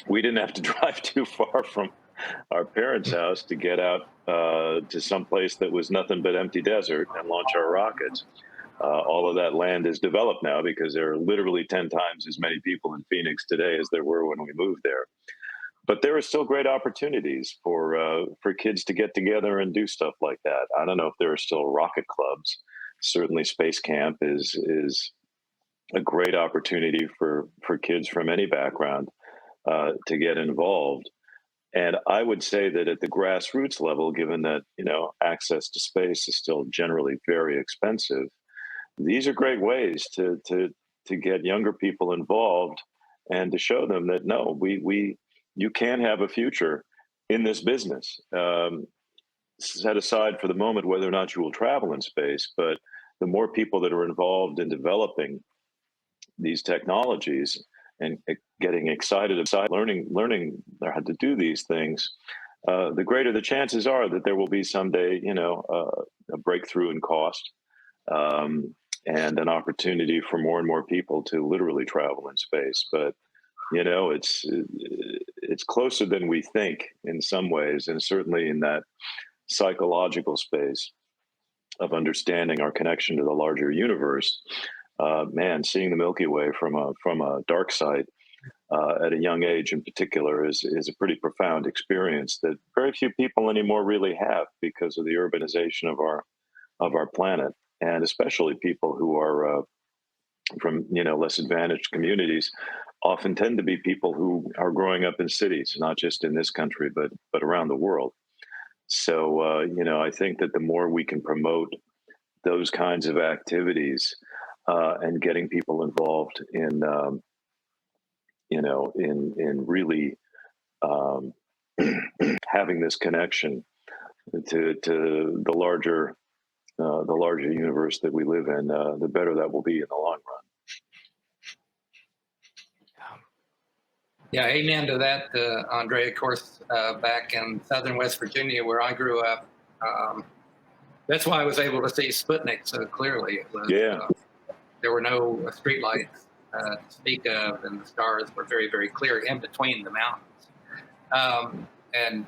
Speaker 7: we didn't have to drive too far from our parents' house to get out to some place that was nothing but empty desert and launch our rockets. All of that land is developed now because there are literally 10 times as many people in Phoenix today as there were when we moved there. But there are still great opportunities for kids to get together and do stuff like that. I don't know if there are still rocket clubs. Certainly Space Camp is a great opportunity for kids from any background to get involved. And I would say that at the grassroots level, given that, access to space is still generally very expensive, these are great ways to get younger people involved and to show them that, no, you can have a future in this business. Set aside for the moment whether or not you will travel in space, but the more people that are involved in developing these technologies and getting excited about learning how to do these things, the greater the chances are that there will be someday, a breakthrough in cost and an opportunity for more and more people to literally travel in space. But it's closer than we think in some ways, and certainly in that psychological space of understanding our connection to the larger universe. Seeing the Milky Way from a dark side at a young age in particular is a pretty profound experience that very few people anymore really have because of the urbanization of our planet, and especially people who are from less advantaged communities often tend to be people who are growing up in cities, not just in this country but around the world. So I think that the more we can promote those kinds of activities and getting people involved in really having this connection to the larger universe that we live in, the better that will be in the long run.
Speaker 8: Yeah, amen to that, Andre. Of course, back in southern West Virginia, where I grew up, that's why I was able to see Sputnik so clearly. It was, there were no streetlights to speak of, and the stars were very, very clear in between the mountains. And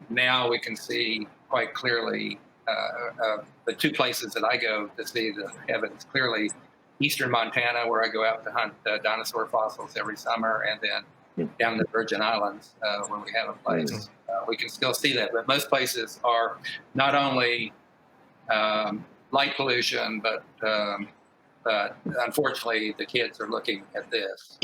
Speaker 8: now we can see quite clearly the two places that I go to see the heavens clearly: eastern Montana, where I go out to hunt dinosaur fossils every summer, and then down the Virgin Islands, where we have a place. We can still see that, but most places are not only light pollution, but unfortunately, the kids are looking at this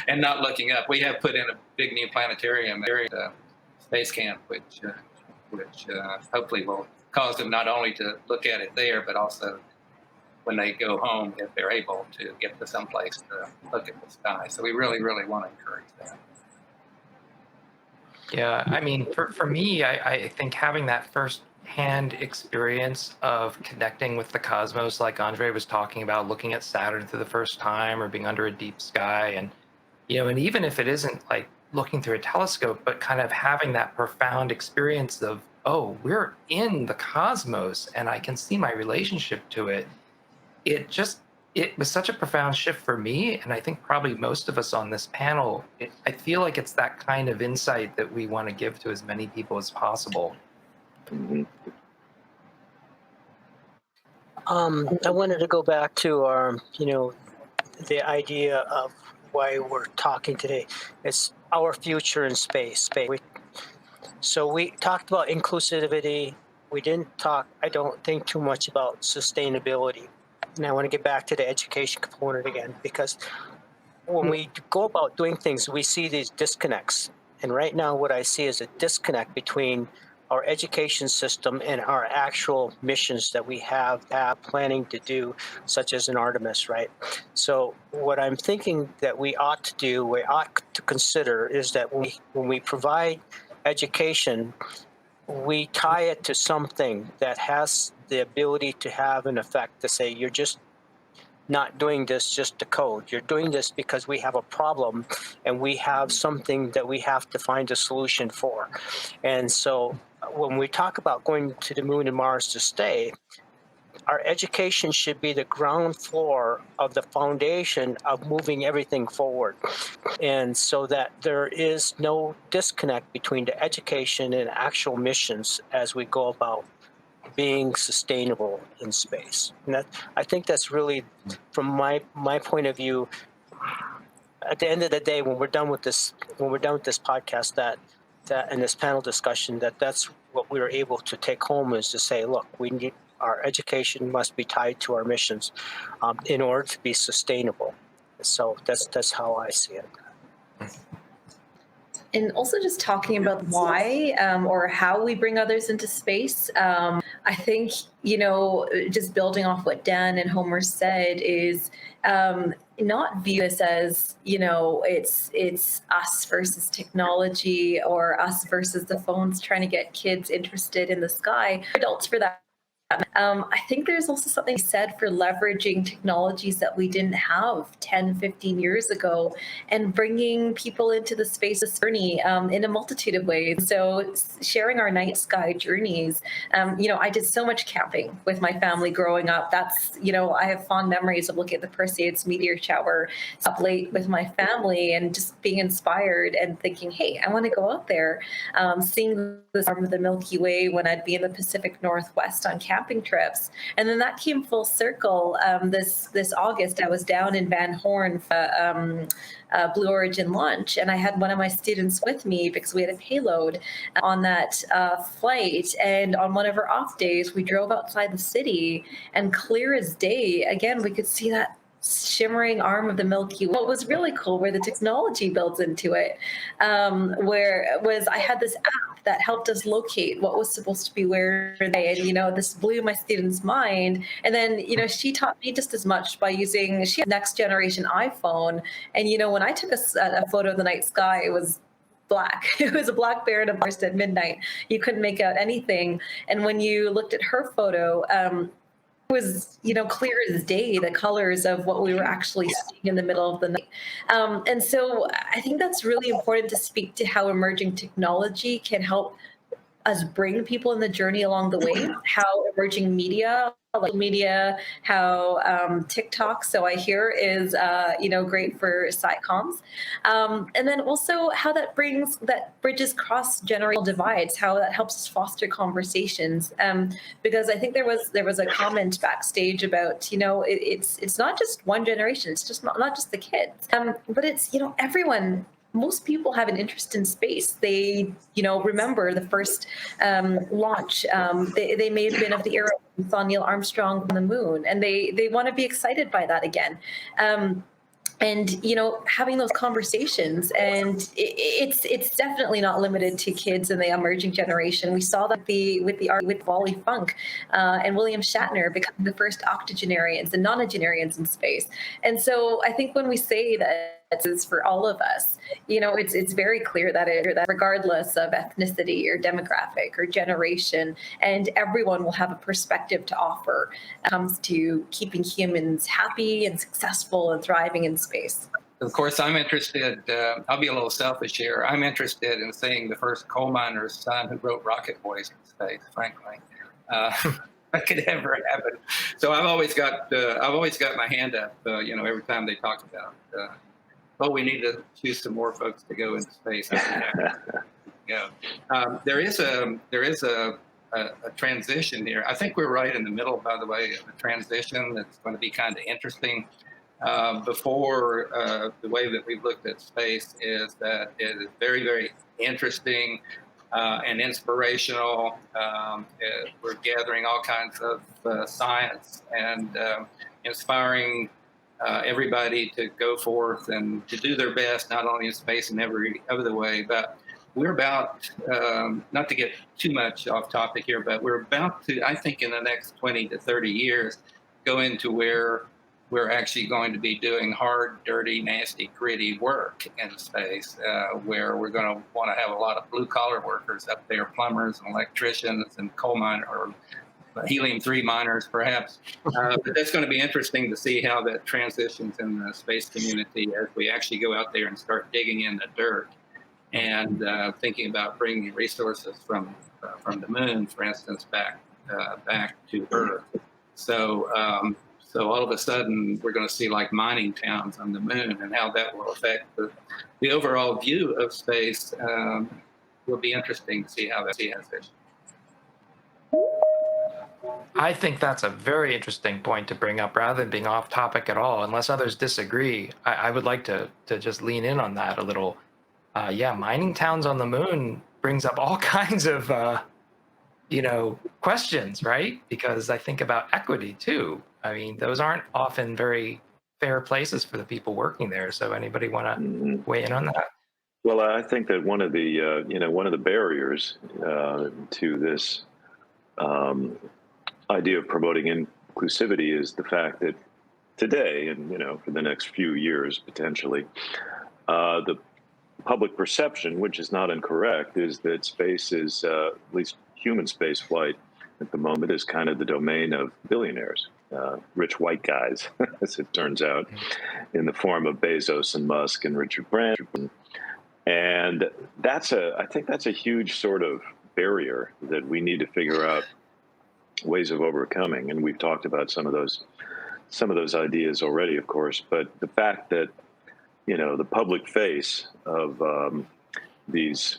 Speaker 8: and not looking up. We have put in a big new planetarium at the space camp, which hopefully will cause them not only to look at it there, but also when they go home, if they're able to get to some place to look at the sky. So we really, really want to encourage that.
Speaker 2: Yeah, I mean, for me, I think having that first-hand experience of connecting with the cosmos, like Andre was talking about, looking at Saturn for the first time or being under a deep sky, and and even if it isn't like looking through a telescope, but kind of having that profound experience of, oh, we're in the cosmos and I can see my relationship to it. It was such a profound shift for me, and I think probably most of us on this panel. I feel like it's that kind of insight that we want to give to as many people as possible.
Speaker 10: I wanted to go back to our, the idea of why we're talking today. It's our future in space. So we talked about inclusivity. We didn't talk, I don't think, too much about sustainability. And I want to get back to the education component again, because when we go about doing things, we see these disconnects. And right now, what I see is a disconnect between our education system and our actual missions that we have planning to do, such as an Artemis, right? So what I'm thinking that we ought to do, we ought to consider, is that when we provide education, we tie it to something that has the ability to have an effect, to say, you're just not doing this just to code. You're doing this because we have a problem and we have something that we have to find a solution for. And so when we talk about going to the moon and Mars to stay, our education should be the ground floor of the foundation of moving everything forward. And so that there is no disconnect between the education and actual missions as we go about being sustainable in space. And I think that's really, from my point of view, at the end of the day, when we're done with this podcast, that and this panel discussion, that's what we were able to take home, is to say, look, our education must be tied to our missions in order to be sustainable. So that's how I see it.
Speaker 6: And also just talking about why or how we bring others into space. I think, just building off what Dan and Homer said, is not view this as, it's us versus technology, or us versus the phones trying to get kids interested in the sky, adults for that. I think there's also something said for leveraging technologies that we didn't have 10, 15 years ago and bringing people into the space journey in a multitude of ways. So sharing our night sky journeys. I did so much camping with my family growing up. That's, I have fond memories of looking at the Perseids meteor shower up late with my family and just being inspired and thinking, hey, I want to go out there, seeing the arm of the Milky Way when I'd be in the Pacific Northwest on camping trips. And then that came full circle. This August, I was down in Van Horn for Blue Origin launch, and I had one of my students with me because we had a payload on that flight. And on one of our off days, we drove outside the city, and clear as day, again, we could see that shimmering arm of the Milky Way. What was really cool, where the technology builds into it, I had this app that helped us locate what was supposed to be where they, and this blew my student's mind. And then she taught me just as much by using, she had next generation iPhone, and when I took a photo of the night sky, it was black. It was a black bear in a forest at midnight. You couldn't make out anything. And when you looked at her photo, it was, clear as day, the colors of what we were actually seeing in the middle of the night. And so I think that's really important to speak to how emerging technology can help us bring people in the journey along the way, how emerging media, like media, how TikTok, so I hear, is great for sitcoms, and then also how that bridges cross-generational divides, how that helps us foster conversations. Because I think there was a comment backstage about it's not just one generation, it's just not just the kids, but it's everyone. Most people have an interest in space. They, remember the first launch. They may have been of the era when saw Neil Armstrong on the moon, and they want to be excited by that again. And having those conversations, and it's definitely not limited to kids and the emerging generation. We saw that with Wally Funk and William Shatner becoming the first octogenarians and nonagenarians in space. And so I think when we say that is for all of us, it's very clear that regardless of ethnicity or demographic or generation, and everyone will have a perspective to offer when it comes to keeping humans happy and successful and thriving in space.
Speaker 8: Of course, I'm interested, I'll be a little selfish here, I'm interested in seeing the first coal miner's son who wrote Rocket Boys in space, frankly. That could ever happen. So I've always got my hand up, every time they talk about we need to choose some more folks to go into space. There is a transition here. I think we're right in the middle, by the way, of a transition that's going to be kind of interesting. Before the way that we've looked at space is that it is very, very interesting and inspirational. We're gathering all kinds of science and inspiring everybody to go forth and to do their best, not only in space and every other way. But we're about, not to get too much off topic here, but we're about to, I think in the next 20 to 30 years, go into where we're actually going to be doing hard, dirty, nasty, gritty work in space, where we're going to want to have a lot of blue-collar workers up there, plumbers and electricians and coal miners, or helium-3 miners, perhaps. But that's going to be interesting to see how that transitions in the space community as we actually go out there and start digging in the dirt and thinking about bringing resources from the moon, for instance, back to Earth. So all of a sudden, we're going to see like mining towns on the moon, and how that will affect the overall view of space. Will be interesting to see how that transitions.
Speaker 2: I think that's a very interesting point to bring up, rather than being off topic at all. Unless others disagree, I would like to just lean in on that a little. Mining towns on the moon brings up all kinds of questions, right? Because I think about equity too. I mean, those aren't often very fair places for the people working there. So anybody want to weigh in on that?
Speaker 7: Well, I think that one of the barriers to this idea of promoting inclusivity is the fact that today, and for the next few years potentially, the public perception, which is not incorrect, is that space is, at least human space flight at the moment, is kind of the domain of billionaires, rich white guys, as it turns out, in the form of Bezos and Musk and Richard Branson. And I think that's a huge sort of barrier that we need to figure out ways of overcoming. And we've talked about some of those ideas already, of course. But the fact that the public face of these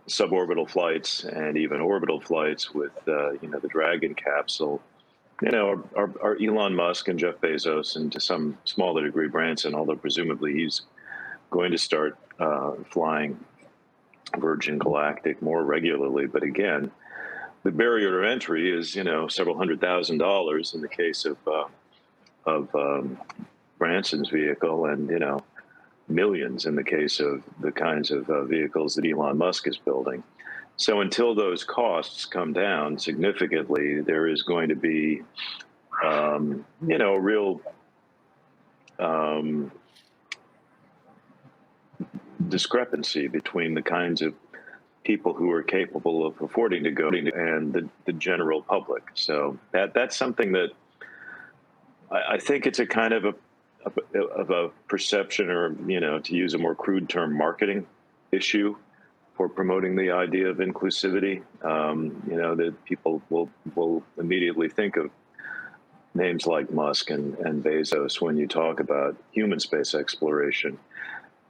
Speaker 7: suborbital flights and even orbital flights with the Dragon capsule, are Elon Musk and Jeff Bezos, and to some smaller degree Branson, although presumably he's going to start flying Virgin Galactic more regularly. But again, the barrier to entry is several $100,000 in the case of Branson's vehicle, and millions in the case of the kinds of vehicles that Elon Musk is building. So until those costs come down significantly, there is going to be a real discrepancy between the kinds of people who are capable of affording to go and the general public. So that's something that I think it's a kind of a perception, or, you know, to use a more crude term, marketing issue for promoting the idea of inclusivity. You know, that people will immediately think of names like Musk and Bezos when you talk about human space exploration.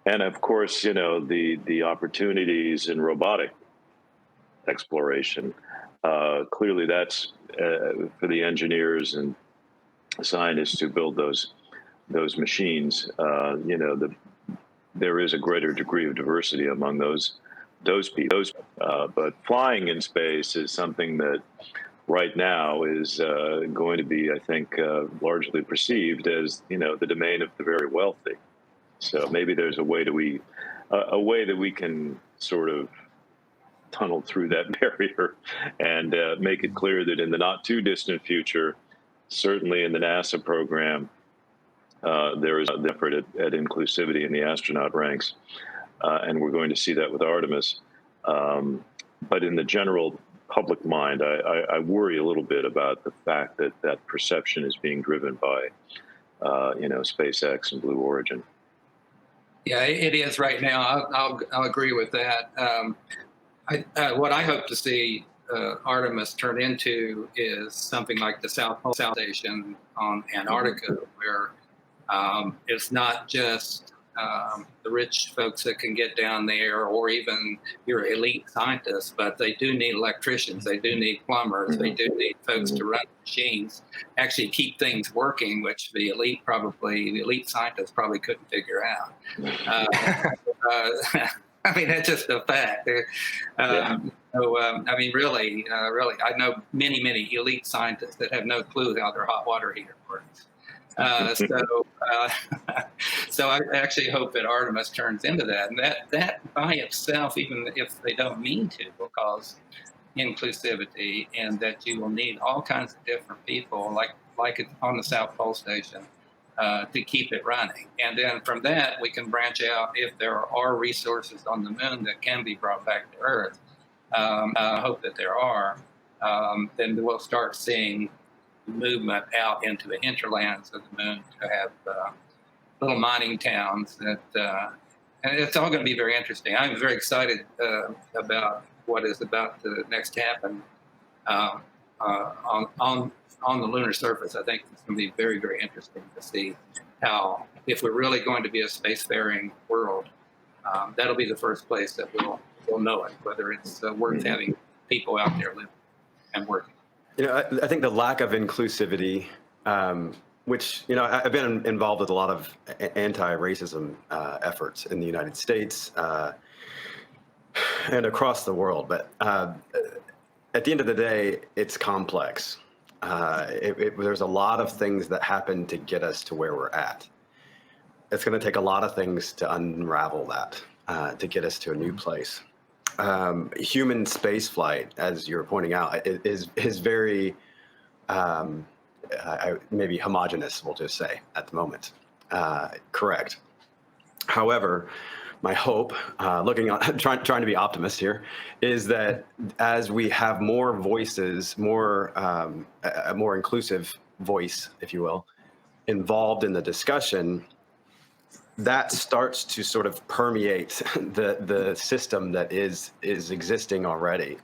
Speaker 7: And of course, you know, the opportunities in robotic exploration. Clearly, that's for the engineers and scientists who build those machines. You know, there is a greater degree of diversity among those people. But flying in space is something that right now is going to be, I think, largely perceived as, you know, the domain of the very wealthy. So maybe there's a way that we can sort of tunnel through that barrier and make it clear that in the not too distant future, certainly in the NASA program, there is an effort at inclusivity in the astronaut ranks, and we're going to see that with Artemis. But in the general public mind, I worry a little bit about the fact that perception is being driven by, you know, SpaceX and Blue Origin.
Speaker 8: Yeah, it is right now. I'll agree with that. What I hope to see Artemis turn into is something like the South Pole Station on Antarctica, where it's not just the rich folks that can get down there, or even your elite scientists, but they do need electricians, they do need plumbers, they do need folks to run machines, actually keep things working, which the elite scientists probably couldn't figure out. I mean, that's just a fact. So, I mean, really, I know many elite scientists that have no clue how their hot water heater works. So I actually hope that Artemis turns into that, and that by itself, even if they don't mean to, will cause inclusivity, and that you will need all kinds of different people, like it's on the South Pole Station, to keep it running. And then from that, we can branch out if there are resources on the moon that can be brought back to Earth. I hope that there are. Then we'll start seeing movement out into the hinterlands of the moon to have little mining towns that, and it's all going to be very interesting. I'm very excited about what is about to next happen on the lunar surface. I think it's going to be very, very interesting to see how, if we're really going to be a spacefaring world, that'll be the first place that we'll know it, whether it's worth having people out there living and working.
Speaker 9: You know, I think the lack of inclusivity, which, you know, I've been involved with a lot of anti-racism efforts in the United States and across the world. But at the end of the day, it's complex. There's a lot of things that happen to get us to where we're at. It's going to take a lot of things to unravel that, to get us to a new place. Human spaceflight, as you're pointing out, is very maybe homogenous, we'll just say, at the moment. Correct. However, my hope, trying to be optimist here, is that as we have more voices, a more inclusive voice, if you will, involved in the discussion, that starts to sort of permeate the system that is existing already.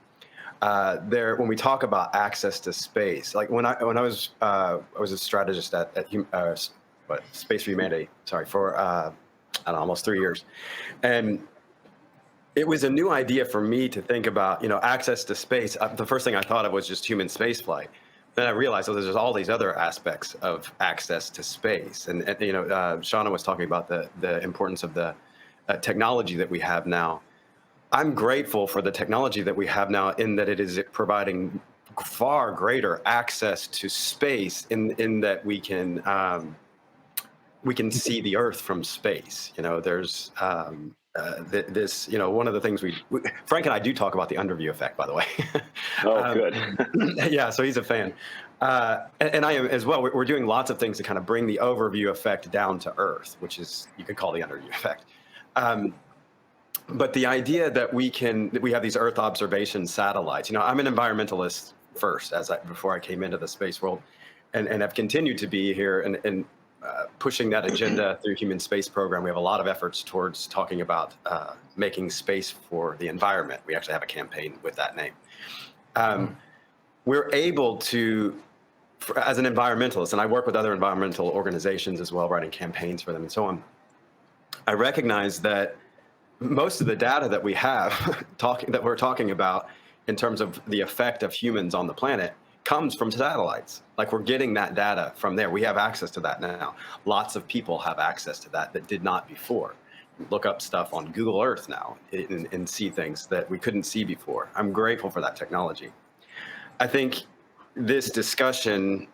Speaker 9: When we talk about access to space, like when I was a strategist at Space for Humanity, for I don't know, almost 3 years, and it was a new idea for me to think about, you know, access to space. The first thing I thought of was just human spaceflight. Then I realized, there's all these other aspects of access to space. And you know, Shawna was talking about the importance of the technology that we have now. I'm grateful for the technology that we have now, in that it is providing far greater access to space, in that we can see the Earth from space. You know, there's this, you know, one of the things Frank and I do talk about the underview effect, by the way.
Speaker 7: Oh, good.
Speaker 9: Yeah, so he's a fan. And I am as well. We're doing lots of things to kind of bring the overview effect down to Earth, which is, you could call the underview effect. But the idea that we have these Earth observation satellites, I'm an environmentalist first, before I came into the space world, and have continued to be here and pushing that agenda through Human Space Program. We have a lot of efforts towards talking about making space for the environment. We actually have a campaign with that name. We're able to, as an environmentalist, and I work with other environmental organizations as well, writing campaigns for them and so on, I recognize that most of the data that we have that we're talking about in terms of the effect of humans on the planet comes from satellites. Like, we're getting that data from there. We have access to that now. Lots of people have access to that did not before. Look up stuff on Google Earth now and see things that we couldn't see before. I'm grateful for that technology. I think this discussion,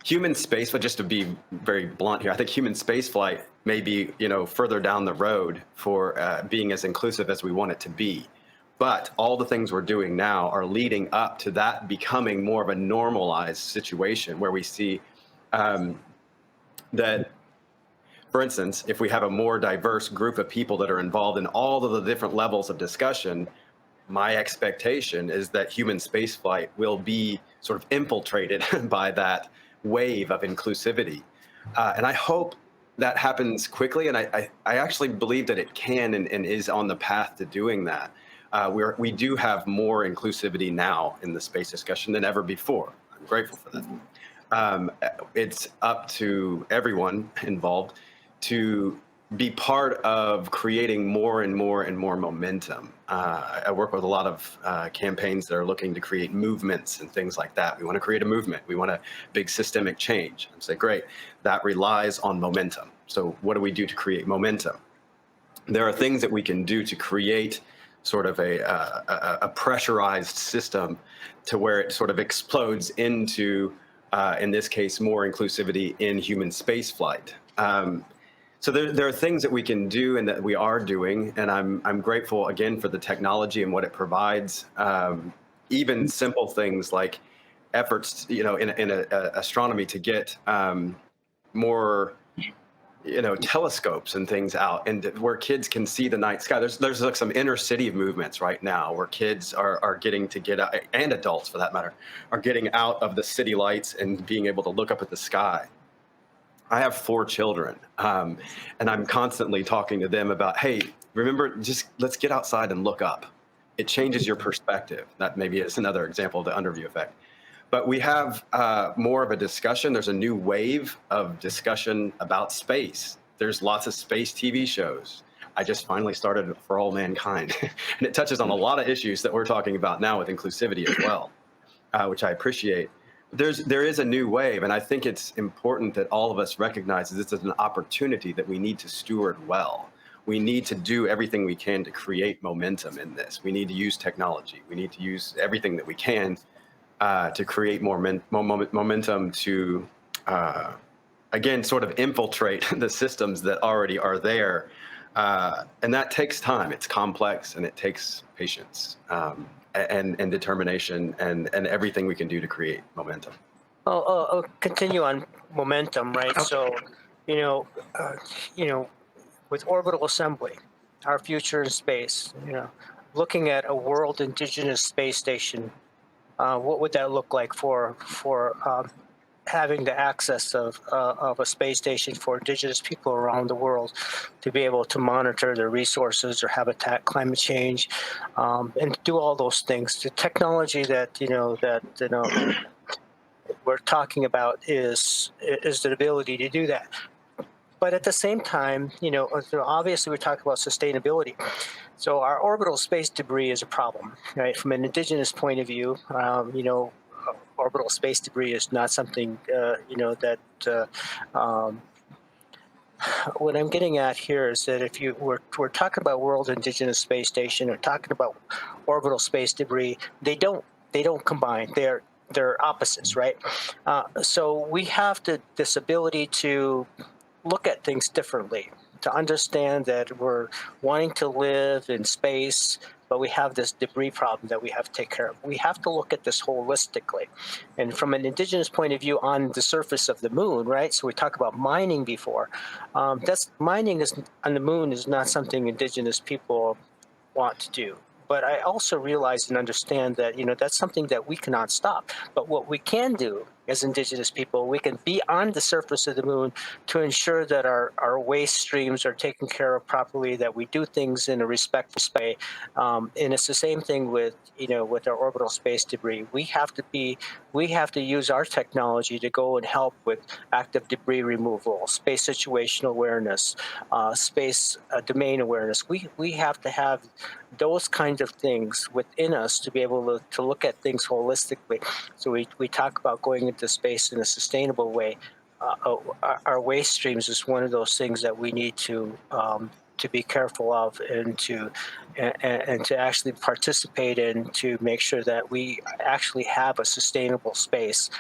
Speaker 9: human space, but just to be very blunt here, I think human space flight may be, further down the road for being as inclusive as we want it to be. But all the things we're doing now are leading up to that becoming more of a normalized situation where we see that, for instance, if we have a more diverse group of people that are involved in all of the different levels of discussion, my expectation is that human spaceflight will be sort of infiltrated by that wave of inclusivity. And I hope that happens quickly. And I actually believe that it can and is on the path to doing that. We do have more inclusivity now in the space discussion than ever before. I'm grateful for that. It's up to everyone involved to be part of creating more and more and more momentum. I work with a lot of campaigns that are looking to create movements and things like that. We want to create a movement. We want a big systemic change. And say, great, that relies on momentum. So what do we do to create momentum? There are things that we can do to create sort of a pressurized system to where it sort of explodes into, in this case, more inclusivity in human spaceflight. So there are things that we can do and that we are doing, and I'm grateful again for the technology and what it provides. Even simple things like efforts, in astronomy to get more, telescopes and things out, and where kids can see the night sky. There's like some inner city movements right now where kids are getting to get out, and adults for that matter, are getting out of the city lights and being able to look up at the sky. I have 4 children, and I'm constantly talking to them about, hey, remember, just let's get outside and look up. It changes your perspective. That maybe is another example of the underview effect. But we have more of a discussion. There's a new wave of discussion about space. There's lots of space TV shows. I just finally started For All Mankind, and it touches on a lot of issues that we're talking about now with inclusivity as well, which I appreciate. There is a new wave, and I think it's important that all of us recognize that this is an opportunity that we need to steward well. We need to do everything we can to create momentum in this. We need to use technology. We need to use everything that we can to create more momentum to, again, sort of infiltrate the systems that already are there. And that takes time. It's complex, and it takes patience. And determination and everything we can do to create momentum.
Speaker 10: I'll continue on momentum, right? Okay. So, with orbital assembly, our future in space, looking at a world indigenous space station, what would that look like for having the access of a space station for indigenous people around the world to be able to monitor their resources, their habitat, climate change, and do all those things. The technology that we're talking about is the ability to do that. But at the same time, obviously we're talking about sustainability. So our orbital space debris is a problem, right? From an indigenous point of view, orbital space debris is not something, what I'm getting at here is that if we're talking about World Indigenous Space Station or talking about orbital space debris, they don't combine. They're opposites, right? So we have this ability to look at things differently, to understand that we're wanting to live in space, but we have this debris problem that we have to take care of. We have to look at this holistically. And from an indigenous point of view on the surface of the moon, right? So we talked about mining before. Mining on the moon is not something indigenous people want to do. But I also realize and understand that, that's something that we cannot stop. But what we can do as Indigenous people, we can be on the surface of the moon to ensure that our waste streams are taken care of properly, that we do things in a respectful way. And it's the same thing with, with our orbital space debris. We have to use our technology to go and help with active debris removal, space situational awareness, space domain awareness. We have to have those kinds of things within us to be able to look at things holistically. So we talk about going into space in a sustainable way. Our waste streams is one of those things that we need to be careful of and to actually participate in, to make sure that we actually have a sustainable space,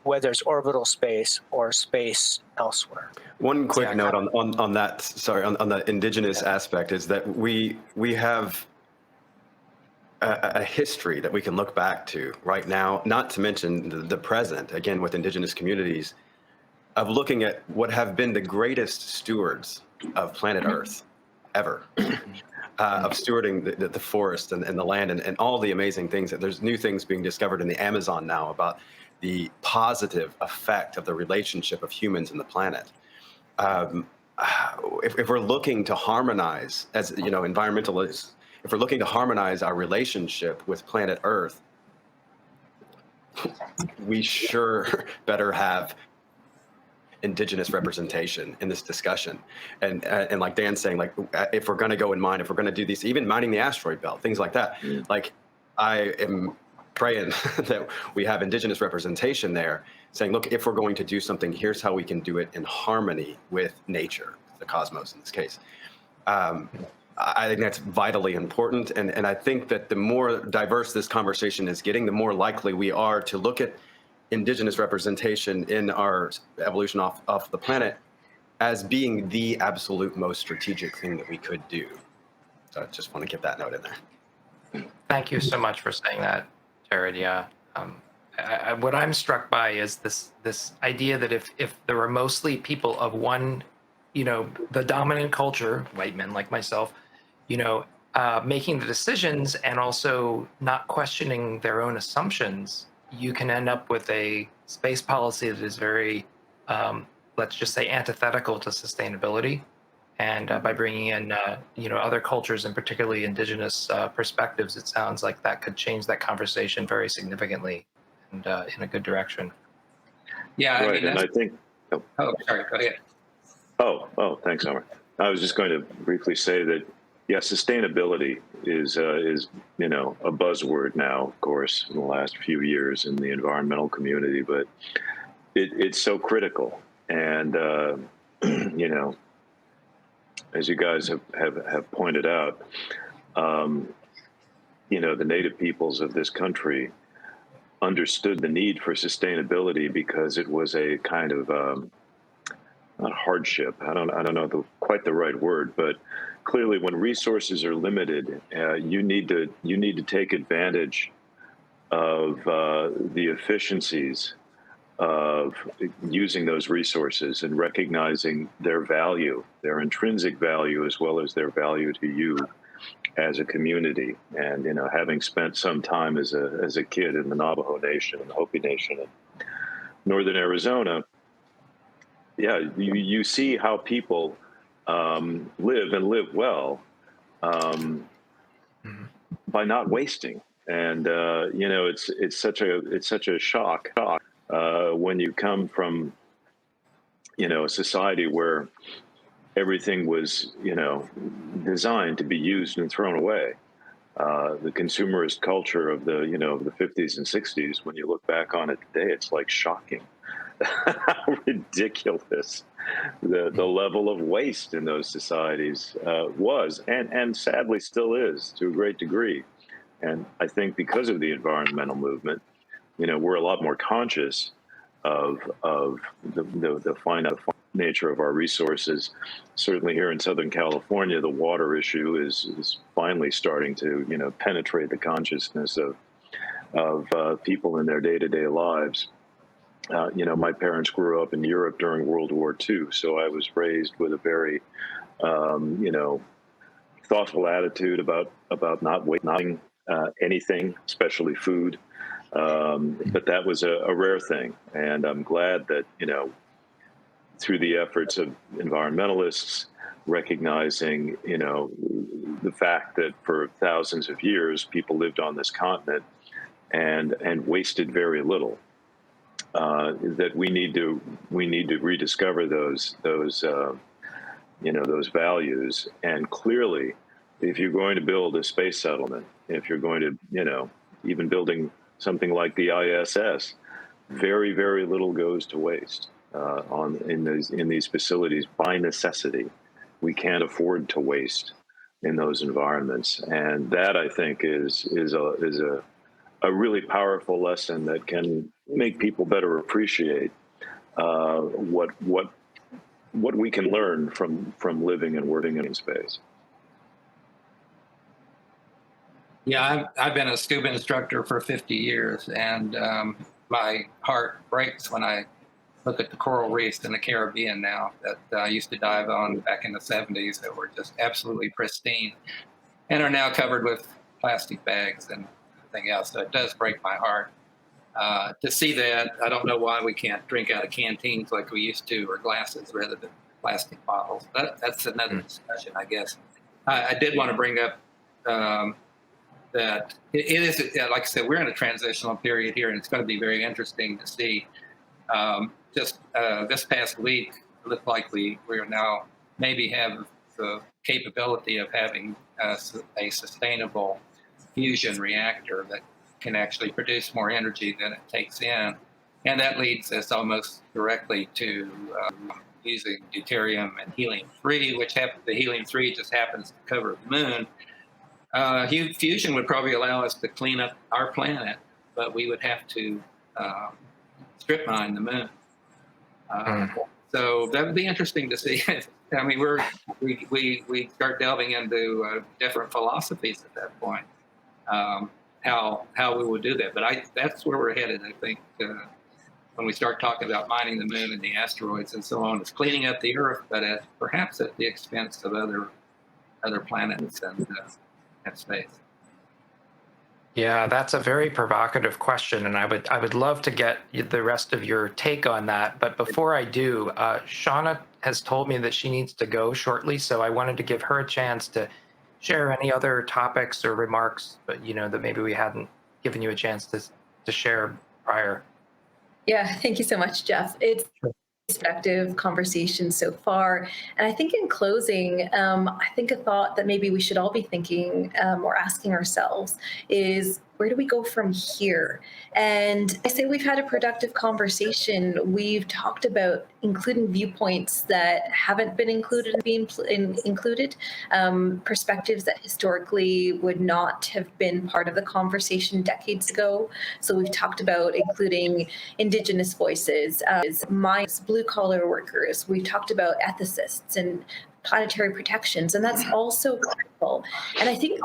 Speaker 10: whether it's orbital space or space elsewhere.
Speaker 9: One quick note on that, sorry, on the Indigenous aspect is that we have a history that we can look back to right now, not to mention the present, again, with Indigenous communities, of looking at what have been the greatest stewards of planet Earth ever, of stewarding the forest and the land and all the amazing things. That there's new things being discovered in the Amazon now about the positive effect of the relationship of humans and the planet. If we're looking to harmonize, as environmentalists, if we're looking to harmonize our relationship with planet Earth, we sure better have Indigenous representation in this discussion. And like Dan's saying, like, if we're going to go and mine, if we're going to do these, even mining the asteroid belt, things like that, like, I am praying that we have Indigenous representation there, saying, look, if we're going to do something, here's how we can do it in harmony with nature, the cosmos in this case. I think that's vitally important. And I think that the more diverse this conversation is getting, the more likely we are to look at Indigenous representation in our evolution off the planet as being the absolute most strategic thing that we could do. So I just want to get that note in there.
Speaker 2: Thank you so much for saying that, Jared. Yeah. What I'm struck by is this idea that if there were mostly people of one, the dominant culture, white men like myself, making the decisions and also not questioning their own assumptions, you can end up with a space policy that is very, let's just say, antithetical to sustainability. And by bringing in, other cultures and particularly Indigenous perspectives, it sounds like that could change that conversation very significantly and in a good direction.
Speaker 8: Yeah,
Speaker 7: right. And I think.
Speaker 8: Oh, sorry. Go ahead.
Speaker 7: Oh, thanks, Omar. I was just going to briefly say that, yeah, sustainability is a buzzword now, of course, in the last few years in the environmental community, but it's so critical. And as you guys have pointed out, the native peoples of this country understood the need for sustainability because it was a kind of not hardship. I don't know quite the right word, but clearly, when resources are limited, you need to take advantage of the efficiencies of using those resources and recognizing their value, their intrinsic value, as well as their value to you as a community. And having spent some time as a kid in the Navajo Nation and the Hopi Nation in northern Arizona, yeah, you see how people live and live well by not wasting. And it's such a shock when you come from a society where everything was designed to be used and thrown away. The consumerist culture of the the 50s and 60s, when you look back on it today, it's like shocking how ridiculous the level of waste in those societies was, and sadly still is to a great degree. And I think because of the environmental movement, we're a lot more conscious of the finite nature of our resources. Certainly here in Southern California, the water issue is finally starting to penetrate the consciousness of people in their day-to-day lives. My parents grew up in Europe during World War II, so I was raised with a very thoughtful attitude about not wasting anything, especially food. But that was a rare thing, and I'm glad that through the efforts of environmentalists recognizing the fact that for thousands of years people lived on this continent and wasted very little. That we need to rediscover those values. And clearly, if you're going to build a space settlement, if you're going to even building something like the ISS, very, very little goes to waste in these facilities by necessity. We can't afford to waste in those environments, and that, I think, is a really powerful lesson that can make people better appreciate what we can learn from living and working in space.
Speaker 8: Yeah, I've been a scuba instructor for 50 years, and my heart breaks when I look at the coral reefs in the Caribbean now that I used to dive on back in the 70s that were just absolutely pristine and are now covered with plastic bags and everything else. So it does break my heart to see that. I don't know why we can't drink out of canteens like we used to, or glasses rather than plastic bottles. That's another discussion, I guess. I did want to bring up that it is, like I said, we're in a transitional period here, and it's going to be very interesting to see. This past week, it looked like we are now maybe have the capability of having a sustainable fusion reactor that can actually produce more energy than it takes in. And that leads us almost directly to using deuterium and helium-3, which the helium-3 just happens to cover the moon. Fusion would probably allow us to clean up our planet, but we would have to strip mine the moon. So that would be interesting to see. I mean, we start delving into different philosophies at that point, how we would do that. But that's where we're headed, I think, when we start talking about mining the moon and the asteroids and so on. It's cleaning up the Earth, but perhaps at the expense of other planets and space.
Speaker 2: Yeah, that's a very provocative question, and I would love to get the rest of your take on that. But before I do, Shawna has told me that she needs to go shortly, so I wanted to give her a chance to share any other topics or remarks, but that maybe we hadn't given you a chance to share prior.
Speaker 6: Yeah, thank you so much, Jeff. It's a productive conversation so far. And I think in closing, I think a thought that maybe we should all be thinking or asking ourselves is, where do we go from here? And I say we've had a productive conversation. We've talked about including viewpoints that haven't been included and being included, perspectives that historically would not have been part of the conversation decades ago. So we've talked about including Indigenous voices, minds, blue-collar workers. We've talked about ethicists and planetary protections, and that's also critical. And I think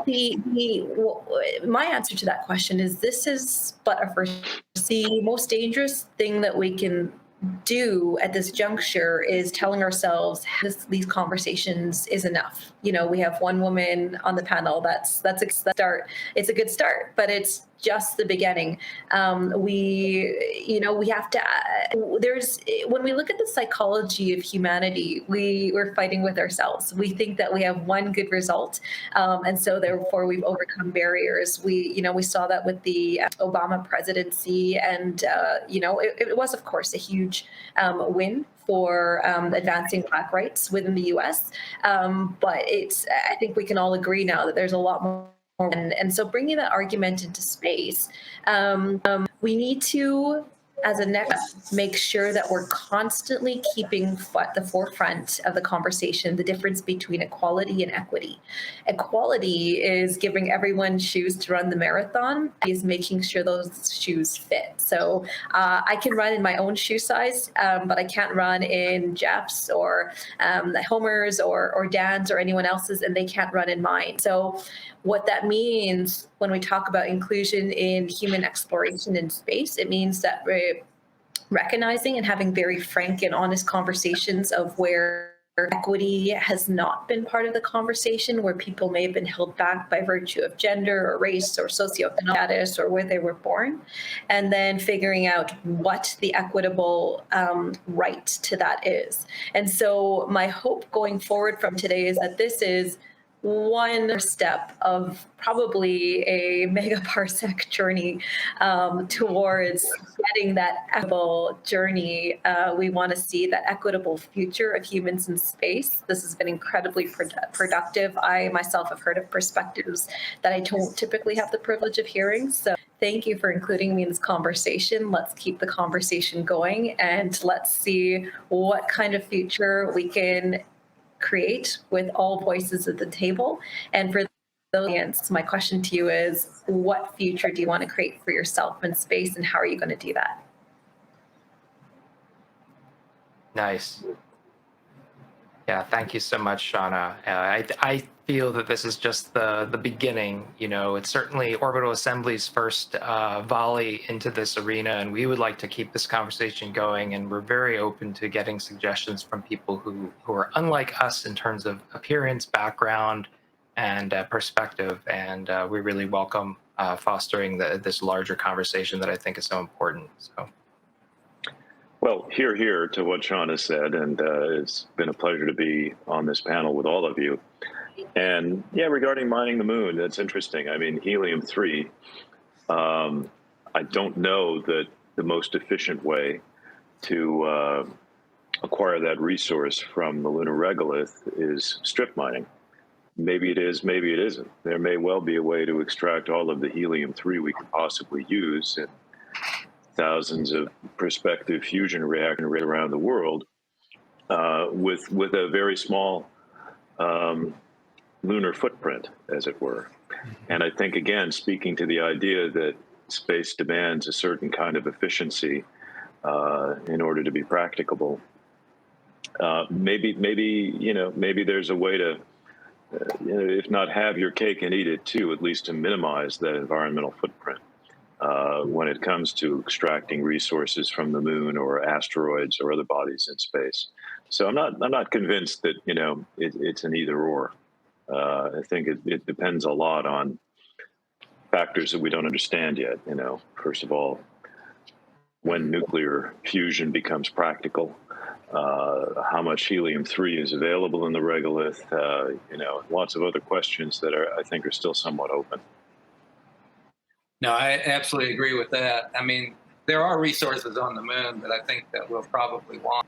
Speaker 6: my answer to that question is this is but a first. The most dangerous thing that we can do at this juncture is telling ourselves these conversations is enough. We have one woman on the panel. That's a start. It's a good start, but it's just the beginning. We have to. When we look at the psychology of humanity, we're fighting with ourselves. We think that we have one good result, and so therefore we've overcome barriers. We saw that with the Obama presidency, and it was of course a huge win for advancing Black rights within the U.S. But I think we can all agree now that there's a lot more. And so bringing that argument into space, we need to, as a next, make sure that we're constantly keeping at the forefront of the conversation the difference between equality and equity. Equality is giving everyone shoes to run the marathon, is making sure those shoes fit. So I can run in my own shoe size, but I can't run in Jeff's or Homer's or Dan's or anyone else's, and they can't run in mine. So what that means when we talk about inclusion in human exploration in space, it means that we're recognizing and having very frank and honest conversations of where equity has not been part of the conversation, where people may have been held back by virtue of gender or race or socioeconomic status or where they were born, and then figuring out what the equitable right to that is. And so my hope going forward from today is that this is one step of probably a megaparsec journey towards getting that equitable journey. We want to see that equitable future of humans in space. This has been incredibly productive. I myself have heard of perspectives that I don't typically have the privilege of hearing. So thank you for including me in this conversation. Let's keep the conversation going, and let's see what kind of future we can create with all voices at the table. And for the audience, my question to you is, what future do you want to create for yourself in space, and how are you going to do that?
Speaker 2: Nice. Yeah, thank you so much, Shawna. I feel that this is just the beginning. You know, it's certainly Orbital Assembly's first volley into this arena, and we would like to keep this conversation going. And we're very open to getting suggestions from people who are unlike us in terms of appearance, background, and perspective. And we really welcome fostering this larger conversation that I think is so important. So.
Speaker 7: Well, here to what Shawna said, and it's been a pleasure to be on this panel with all of you. And yeah, regarding mining the moon, that's interesting. I mean, helium-3, I don't know that the most efficient way to acquire that resource from the lunar regolith is strip mining. Maybe it is, maybe it isn't. There may well be a way to extract all of the helium-3 we could possibly use, and thousands of prospective fusion reactors around the world with a very small lunar footprint, as it were. And I think, again, speaking to the idea that space demands a certain kind of efficiency in order to be practicable, maybe there's a way to, if not have your cake and eat it too, at least to minimize that environmental footprint when it comes to extracting resources from the moon or asteroids or other bodies in space. So I'm not convinced that it's an either or. I think it depends a lot on factors that we don't understand yet. First of all, when nuclear fusion becomes practical, how much helium-3 is available in the regolith, lots of other questions that I think are still somewhat open.
Speaker 8: No, I absolutely agree with that. I mean, there are resources on the moon that I think that we'll probably want.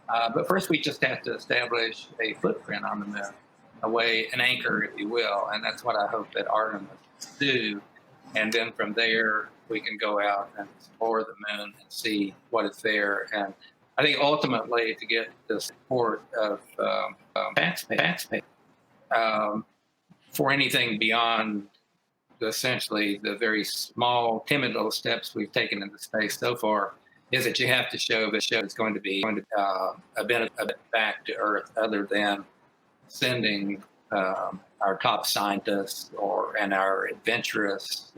Speaker 8: But first, we just have to establish a footprint on the moon, an anchor, if you will. And that's what I hope that Artemis do. And then from there, we can go out and explore the moon and see what is there. And I think ultimately to get the support of taxpayers for anything beyond essentially the very small, timid little steps we've taken into space so far, is that you have to show that it's going to be a bit back to Earth, other than sending our top scientists and our adventurous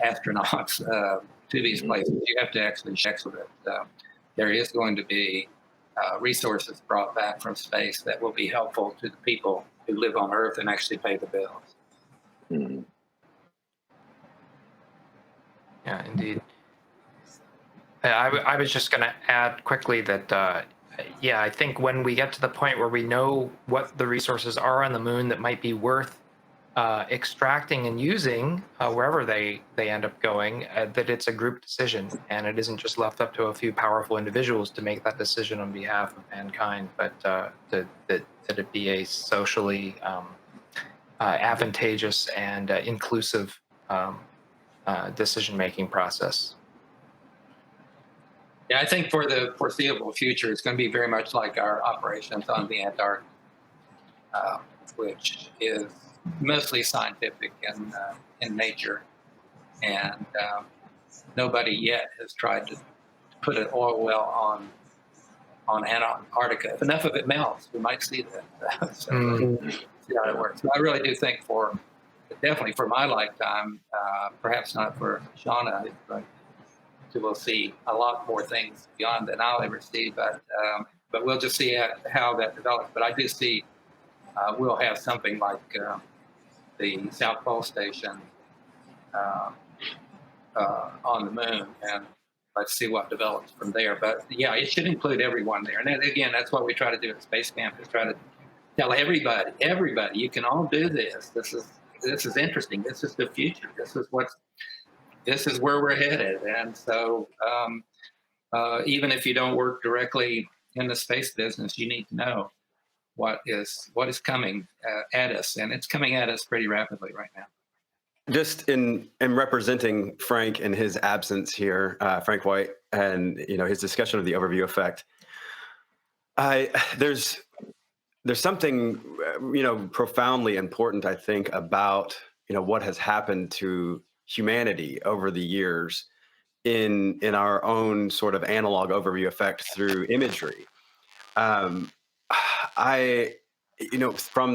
Speaker 8: astronauts to these places. You have to actually check so that there is going to be resources brought back from space that will be helpful to the people who live on Earth and actually pay the bills.
Speaker 7: Mm-hmm.
Speaker 2: Yeah, indeed. I was just going to add quickly that, I think when we get to the point where we know what the resources are on the moon that might be worth extracting and using wherever they end up going, that it's a group decision, and it isn't just left up to a few powerful individuals to make that decision on behalf of mankind, but that it be a socially advantageous and inclusive decision-making process.
Speaker 8: Yeah, I think for the foreseeable future, it's going to be very much like our operations on the Antarctic, which is mostly scientific in nature, and nobody yet has tried to put an oil well on Antarctica. If enough of it melts, we might see that. See how it works. But I really do think definitely for my lifetime, perhaps not for Shawna, but we'll see a lot more things beyond than I'll ever see. But but we'll just see how that develops. But I do see we'll have something like the South Pole Station on the moon, and let's see what develops from there. But yeah, it should include everyone there. And again, that's what we try to do at Space Camp, is try to tell everybody, you can all do this. This is interesting. This is the future. This is where we're headed. And so even if you don't work directly in the space business, you need to know what is coming at us, and it's coming at us pretty rapidly right now.
Speaker 9: Just in representing Frank in his absence here, Frank White, and his discussion of the overview effect, there's something profoundly important, I think, about what has happened to humanity over the years in our own sort of analog overview effect through imagery. From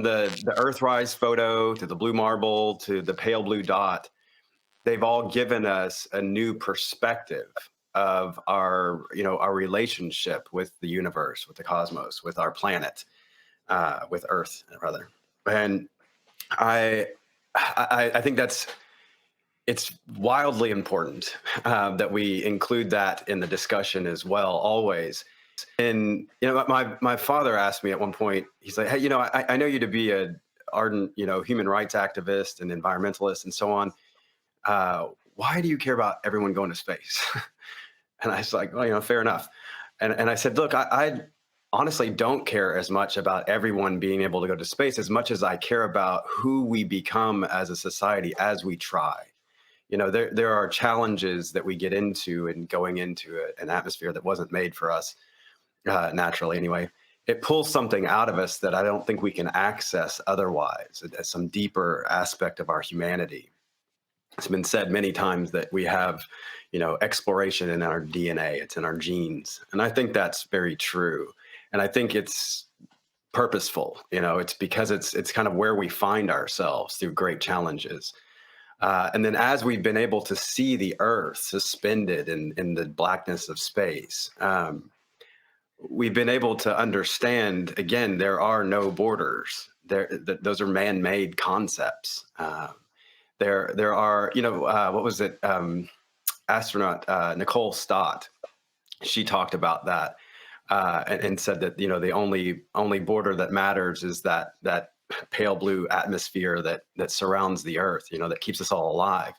Speaker 9: the Earthrise photo to the blue marble to the pale blue dot, they've all given us a new perspective of our relationship with the universe, with the cosmos, with our planet, with Earth, rather. And I think it's wildly important that we include that in the discussion as well, always. And my father asked me at one point, he's like, hey, I know you to be a ardent human rights activist and environmentalist and so on. Why do you care about everyone going to space? And I was like, well, fair enough. And I said, look, I honestly don't care as much about everyone being able to go to space as much as I care about who we become as a society as we try. There are challenges that we get into in going into an atmosphere that wasn't made for us. Naturally, anyway, it pulls something out of us that I don't think we can access otherwise, some deeper aspect of our humanity. It's been said many times that we have, exploration in our DNA, it's in our genes. And I think that's very true. And I think it's purposeful, it's because it's kind of where we find ourselves through great challenges. And then as we've been able to see the Earth suspended in the blackness of space, we've been able to understand, again, there are no borders. Those are man-made concepts. There are, what was it? Astronaut Nicole Stott, she talked about that and said that, the only border that matters is that pale blue atmosphere that surrounds the Earth, that keeps us all alive.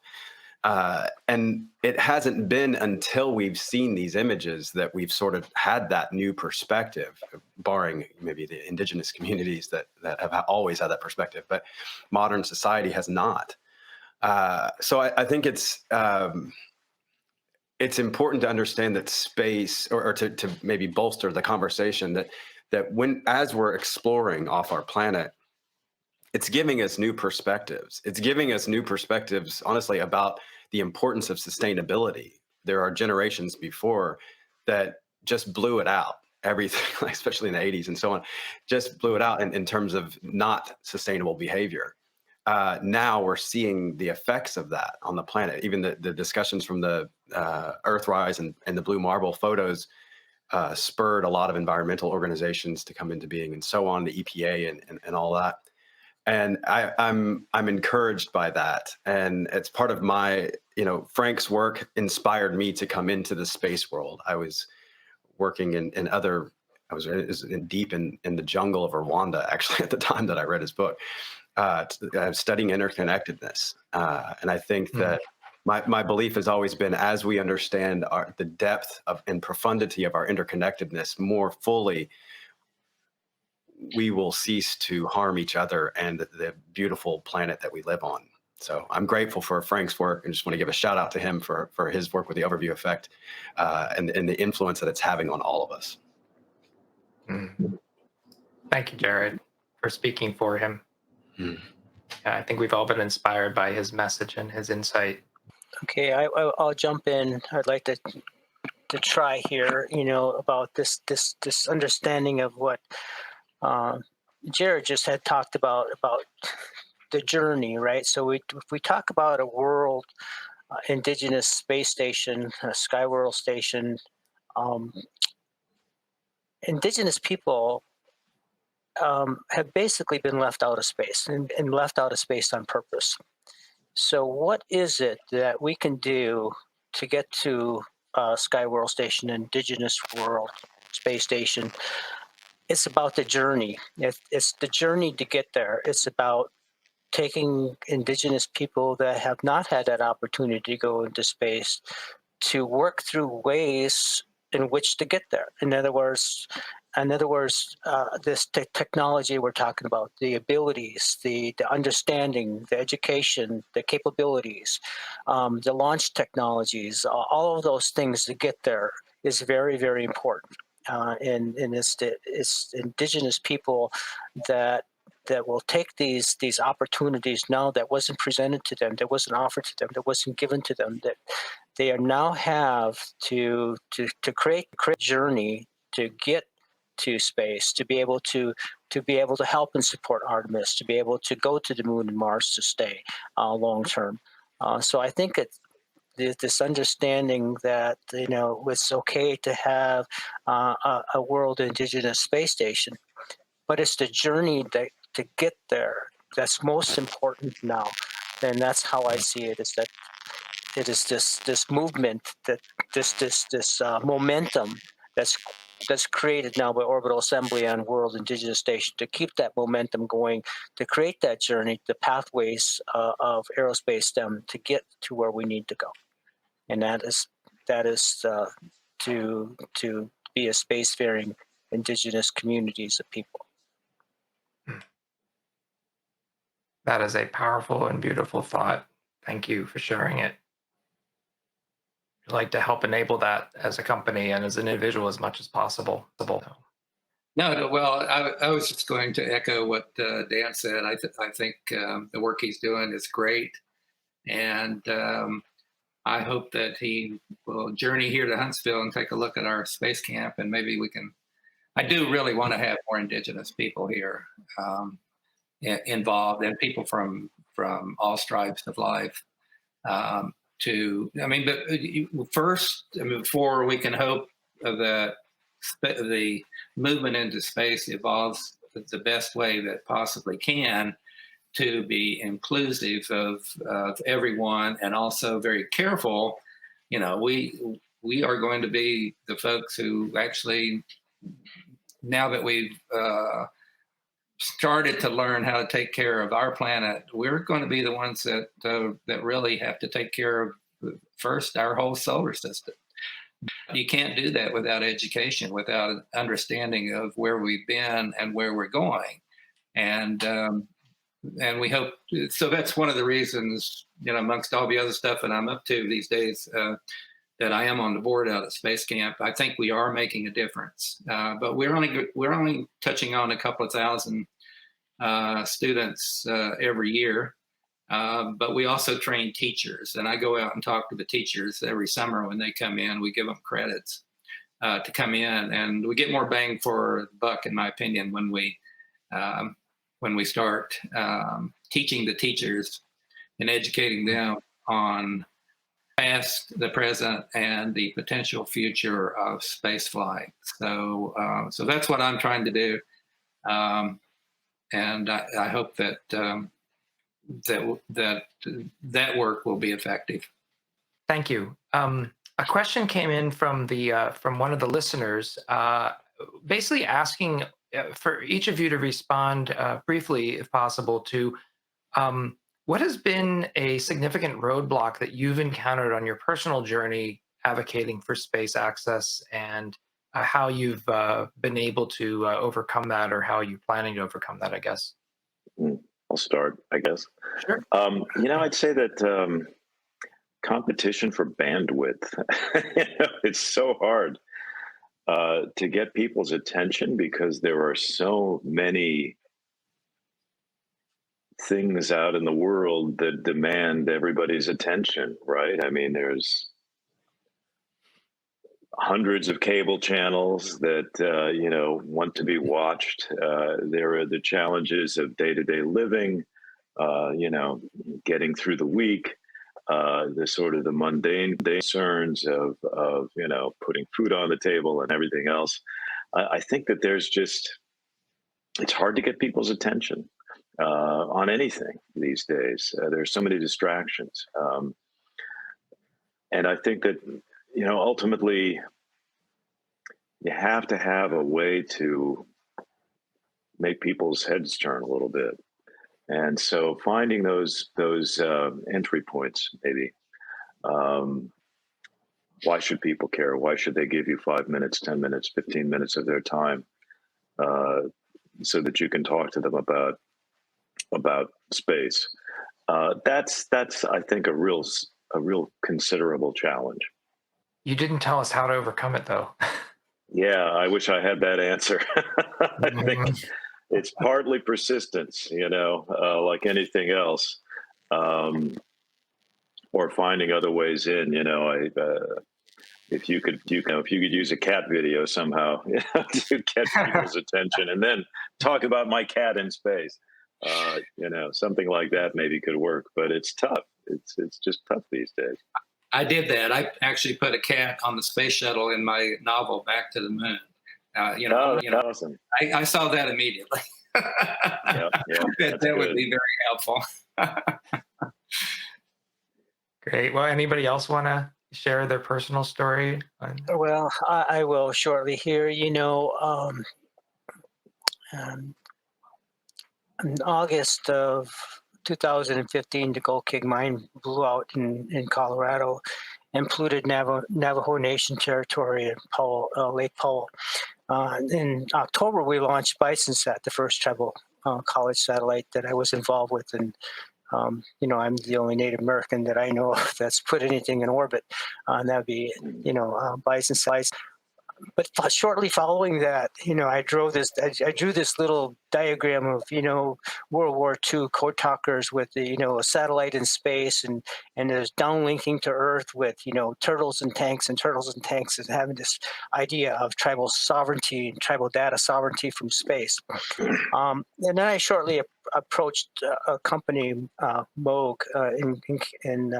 Speaker 9: And it hasn't been until we've seen these images that we've sort of had that new perspective, barring maybe the indigenous communities that have always had that perspective, but modern society has not. So I think it's important to understand that space, or to maybe bolster the conversation that as we're exploring off our planet, it's giving us new perspectives. It's giving us new perspectives, honestly, about the importance of sustainability. There are generations before that just blew it out. Everything, especially in the 80s and so on, just blew it out in terms of not sustainable behavior. Now we're seeing the effects of that on the planet. Even the discussions from the Earthrise and the blue marble photos spurred a lot of environmental organizations to come into being and so on, the EPA and all that. And I'm encouraged by that. And it's part of my, Frank's work inspired me to come into the space world. I was working I was deep in the jungle of Rwanda, actually, at the time that I read his book, studying interconnectedness. And I think that my belief has always been, as we understand the depth and profundity of our interconnectedness more fully, we will cease to harm each other and the beautiful planet that we live on. So I'm grateful for Frank's work and just want to give a shout out to him for his work with the overview effect and the influence that it's having on all of us.
Speaker 2: Thank you, Jared, for speaking for him. I think we've all been inspired by his message and his insight.
Speaker 10: Okay, I'll jump in. I'd like to try here, about this understanding of what Jared just had talked about the journey, right? So if we talk about a world, Indigenous space station, a Skyworld station, indigenous people have basically been left out of space and left out of space on purpose. So what is it that we can do to get to Sky World Station, Indigenous World Space Station? It's about the journey. It's the journey to get there. It's about taking indigenous people that have not had that opportunity to go into space to work through ways in which to get there. In other words, this technology we're talking about, the abilities, the understanding, the education, the capabilities, the launch technologies, all of those things to get there is very, very important. And it's indigenous people that will take these opportunities now that wasn't presented to them, that wasn't offered to them, that wasn't given to them, that they are now have to create a journey to get to space, to be able to help and support Artemis, to be able to go to the moon and Mars to stay long term. So I think this understanding that it's okay to have a world indigenous space station, but it's the journey to get there that's most important now. And that's how I see it, is that it is this movement, that this momentum that's created now by Orbital Assembly and World Indigenous Station to keep that momentum going, to create that journey, the pathways of aerospace STEM to get to where we need to go. And that is to be a spacefaring indigenous communities of people.
Speaker 2: That is a powerful and beautiful thought. Thank you for sharing it. I'd like to help enable that as a company and as an individual as much as possible.
Speaker 8: No, well, I was just going to echo what Dan said. I think the work he's doing is great. And I hope that he will journey here to Huntsville and take a look at our space camp, and maybe we can. I do really want to have more indigenous people here involved, and people from all stripes of life. But first, before we can hope that the movement into space evolves the best way that possibly can, to be inclusive of everyone, and also very careful. We are going to be the folks who actually, now that we've started to learn how to take care of our planet, we're going to be the ones that really have to take care of first our whole solar system. You can't do that without education, without an understanding of where we've been and where we're going. And we hope, so that's one of the reasons, amongst all the other stuff that I'm up to these days, that I am on the board out at Space Camp. I think we are making a difference, but we're only touching on a couple of thousand students every year. But we also train teachers, and I go out and talk to the teachers every summer when they come in. We give them credits to come in, and we get more bang for the buck, in my opinion, when we start teaching the teachers and educating them on past, the present, and the potential future of spaceflight. So that's what I'm trying to do, and I hope that that work will be effective.
Speaker 2: Thank you. A question came in from one of the listeners, basically asking for each of you to respond briefly, if possible, to what has been a significant roadblock that you've encountered on your personal journey advocating for space access, and how you've been able to overcome that, or how you're planning to overcome that, I guess.
Speaker 7: I'll start, I guess.
Speaker 2: Sure.
Speaker 7: I'd say that competition for bandwidth, it's so hard to get people's attention, because there are so many things out in the world that demand everybody's attention, right? I mean, there's hundreds of cable channels that want to be watched. There are the challenges of day-to-day living, getting through the week, the sort of the mundane concerns of putting food on the table and everything else. I think that it's hard to get people's attention on anything these days. There's so many distractions. And I think that, ultimately you have to have a way to make people's heads turn a little bit. And so finding those entry points, maybe. Why should people care? Why should they give you 5 minutes, 10 minutes, 15 minutes of their time so that you can talk to them about space? That's I think a real considerable challenge.
Speaker 2: You didn't tell us how to overcome it, though.
Speaker 7: Yeah, I wish I had that answer. I think it's partly persistence, like anything else, or finding other ways in. If you could use a cat video somehow to get people's attention, and then talk about my cat in space, something like that maybe could work. But it's tough. It's just tough these days.
Speaker 8: I did that. I actually put a cat on the space shuttle in my novel, Back to the Moon.
Speaker 7: Awesome.
Speaker 8: I saw that immediately.
Speaker 7: Yeah,
Speaker 8: that would be very helpful.
Speaker 2: Great. Well, anybody else want to share their personal story?
Speaker 10: Well, I will shortly here. In August of 2015, the Gold King mine blew out in Colorado and polluted Navajo Nation territory in Lake Powell. In October, we launched BisonSat, the first tribal college satellite that I was involved with. And, I'm the only Native American that I know of that's put anything in orbit. And that would be, BisonSat. But shortly following that, I drew this little diagram of, World War II code talkers with a satellite in space and there's downlinking to Earth with, turtles and tanks and having this idea of tribal sovereignty and tribal data sovereignty from space. And then I shortly approached a company, Moog, in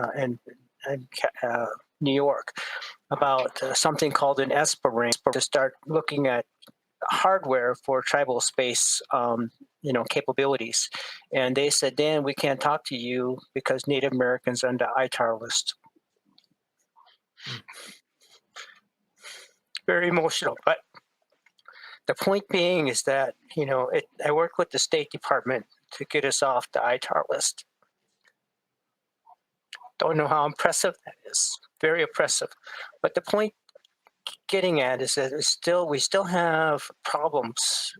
Speaker 10: New York, about something called an ESPA to start looking at hardware for tribal space, capabilities. And they said, Dan, we can't talk to you because Native Americans are on the ITAR list. Very emotional, but the point being is that, I worked with the State Department to get us off the ITAR list. Don't know how impressive that is. Very oppressive. But the point getting at is that we still have problems.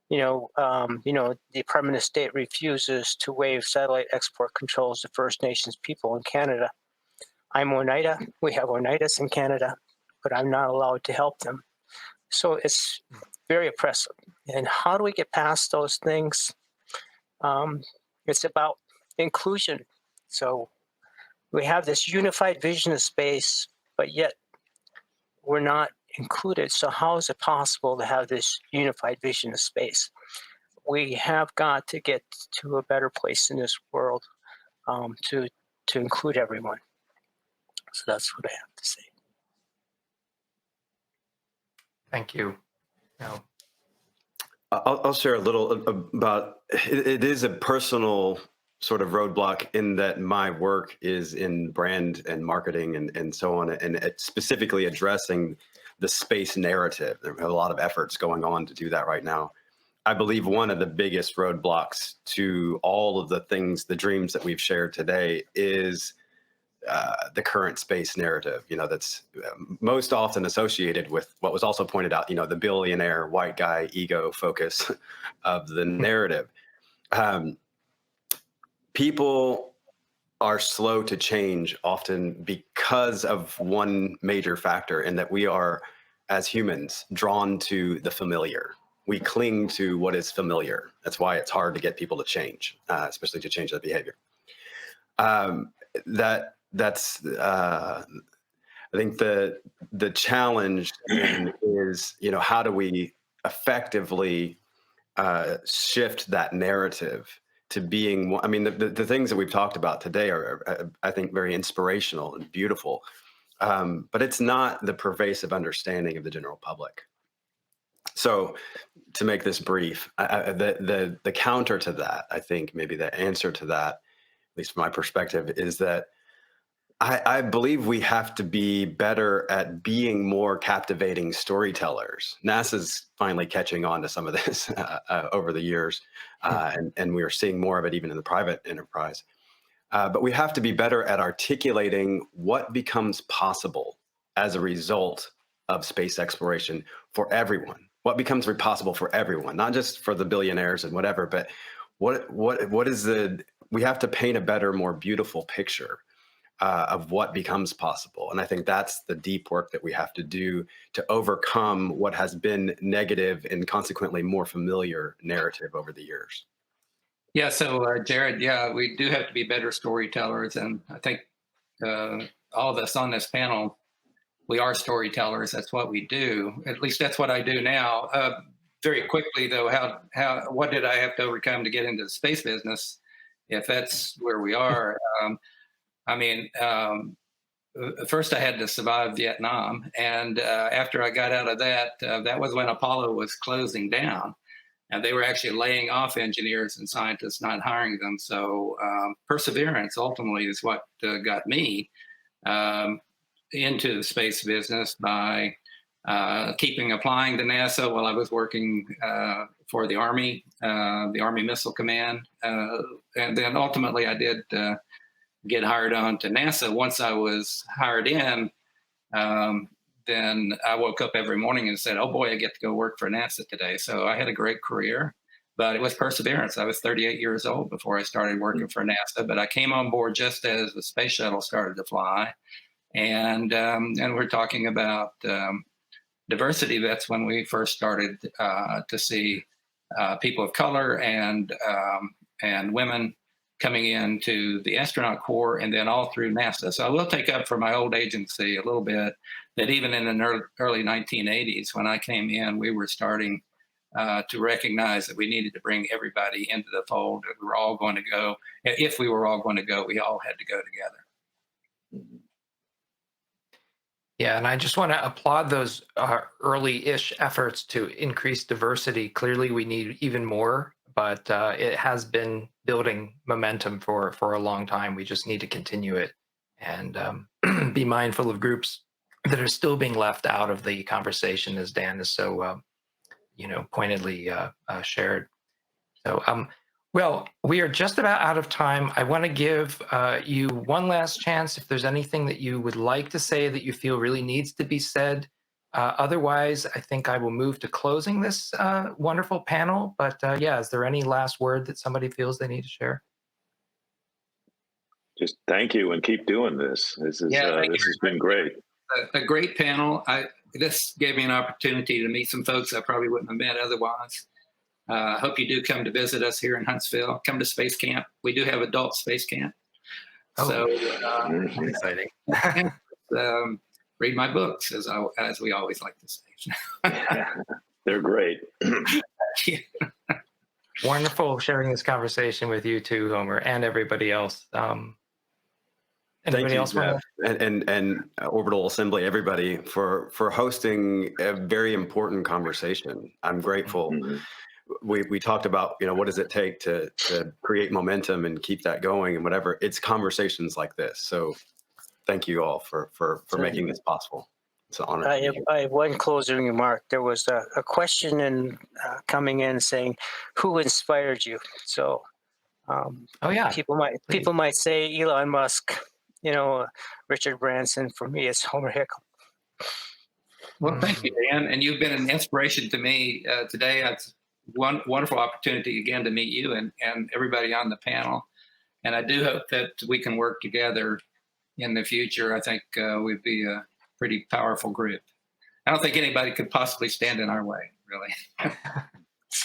Speaker 10: The Department of State refuses to waive satellite export controls to First Nations people in Canada. I'm Oneida. We have Oneidas in Canada, but I'm not allowed to help them. So it's very oppressive. And how do we get past those things? It's about inclusion. So we have this unified vision of space, but yet we're not included. So how is it possible to have this unified vision of space? We have got to get to a better place in this world to include everyone. So that's what I have to say.
Speaker 2: Thank you. No.
Speaker 9: I'll share a little about it is a personal sort of roadblock in that my work is in brand and marketing and so on, and it's specifically addressing the space narrative. There are a lot of efforts going on to do that right now. I believe one of the biggest roadblocks to all of the things, the dreams that we've shared today is the current space narrative, that's most often associated with what was also pointed out, the billionaire white guy ego focus of the narrative. People are slow to change often because of one major factor, in that we are, as humans, drawn to the familiar. We cling to what is familiar. That's why it's hard to get people to change, especially to change their behavior. That's I think the challenge is, how do we effectively shift that narrative to being more? I mean, the things that we've talked about today are, I think, very inspirational and beautiful, but it's not the pervasive understanding of the general public. So to make this brief, the counter to that, I think maybe the answer to that, at least from my perspective, is that I believe we have to be better at being more captivating storytellers. NASA's finally catching on to some of this over the years, and we are seeing more of it even in the private enterprise. But we have to be better at articulating what becomes possible as a result of space exploration for everyone. What becomes possible for everyone, not just for the billionaires and whatever, but what is we have to paint a better, more beautiful picture of what becomes possible. And I think that's the deep work that we have to do to overcome what has been negative and consequently more familiar narrative over the years.
Speaker 8: Yeah, so Jared, yeah, we do have to be better storytellers. And I think all of us on this panel, we are storytellers. That's what we do. At least that's what I do now. Very quickly, though, what did I have to overcome to get into the space business, if that's where we are? First I had to survive Vietnam. And after I got out of that, that was when Apollo was closing down. And they were actually laying off engineers and scientists, not hiring them. So perseverance ultimately is what got me into the space business by keeping applying to NASA while I was working for the Army Missile Command. And then ultimately I did get hired on to NASA. Once I was hired in, then I woke up every morning and said, oh boy, I get to go work for NASA today. So I had a great career, but it was perseverance. I was 38 years old before I started working for NASA, but I came on board just as the space shuttle started to fly. And we're talking about diversity. That's when we first started to see people of color and women coming into the astronaut corps and then all through NASA. So I will take up for my old agency a little bit that even in the early 1980s, when I came in, we were starting to recognize that we needed to bring everybody into the fold. That we were all going to go. If we were all going to go, we all had to go together.
Speaker 2: Yeah, and I just want to applaud those early-ish efforts to increase diversity. Clearly, we need even more, but it has been building momentum for a long time. We just need to continue it and be mindful of groups that are still being left out of the conversation, as Dan is so, pointedly shared. So, well, we are just about out of time. I want to give you one last chance if there's anything that you would like to say that you feel really needs to be said. Otherwise, I think I will move to closing this wonderful panel. But yeah, is there any last word that somebody feels they need to share?
Speaker 7: Just thank you and keep doing this. This has been great.
Speaker 8: A great panel. This gave me an opportunity to meet some folks I probably wouldn't have met otherwise. Hope you do come to visit us here in Huntsville. Come to Space Camp. We do have adult Space Camp.
Speaker 2: Oh,
Speaker 8: so
Speaker 2: exciting.
Speaker 8: Read my books, as we always like to say.
Speaker 7: They're great.
Speaker 2: Wonderful sharing this conversation with you too, Homer, and everybody else. Anybody else?
Speaker 9: Jeff, and Orbital Assembly, everybody, for hosting a very important conversation. I'm grateful. Mm-hmm. We talked about, what does it take to create momentum and keep that going and whatever. It's conversations like this. So thank you all for making this possible. It's an honor.
Speaker 10: I have one closing remark. There was a question coming in saying, "Who inspired you?" So, people might say Elon Musk, Richard Branson. For me, it's Homer Hickam.
Speaker 8: Well, thank you, Dan, and you've been an inspiration to me today. It's one wonderful opportunity again to meet you and everybody on the panel, and I do hope that we can work together in the future. I think we'd be a pretty powerful group. I don't think anybody could possibly stand in our way, really.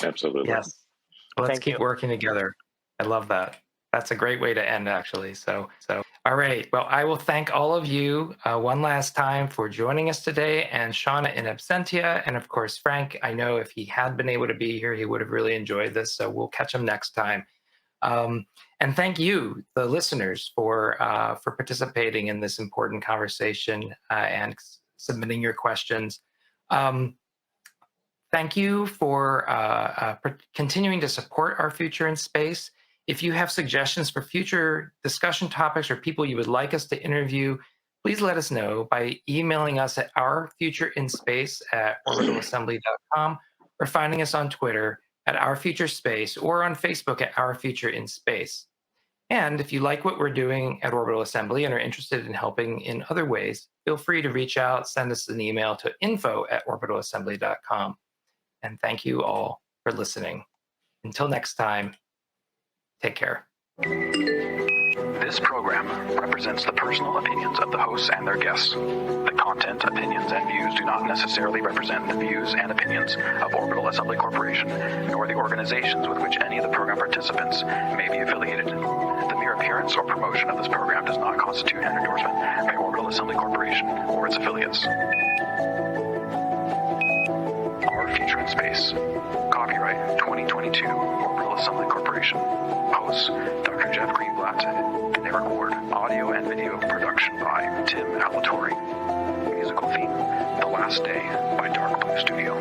Speaker 7: Absolutely.
Speaker 2: Yes. Well, let's keep working together. I love that. That's a great way to end, actually. So, all right. Well, I will thank all of you one last time for joining us today, and Shawna in absentia, and of course, Frank. I know if he had been able to be here, he would have really enjoyed this. So we'll catch him next time. And thank you, the listeners, for participating in this important conversation and submitting your questions. thank you for continuing to support Our Future in Space. If you have suggestions for future discussion topics or people you would like us to interview, please let us know by emailing us at ourfutureinspace@orbitalassembly.com or finding us on Twitter at Our Future Space or on Facebook at Our Future in Space. And if you like what we're doing at Orbital Assembly and are interested in helping in other ways, feel free to reach out, send us an email to info@orbitalassembly.com. And thank you all for listening. Until next time, take care.
Speaker 1: This program represents the personal opinions of the hosts and their guests. The content, opinions, and views do not necessarily represent the views and opinions of Orbital Assembly Corporation, nor the organizations with which any of the program participants may be affiliated. The mere appearance or promotion of this program does not constitute an endorsement by Orbital Assembly Corporation or its affiliates. Our Future in Space. Copyright 2022 Orbital Assembly Corporation. Hosts Dr. Jeff Greenblatt and Eric Ward. Audio and video production by Tim Alatorre. Musical theme The Last Day by Dark Blue Studio.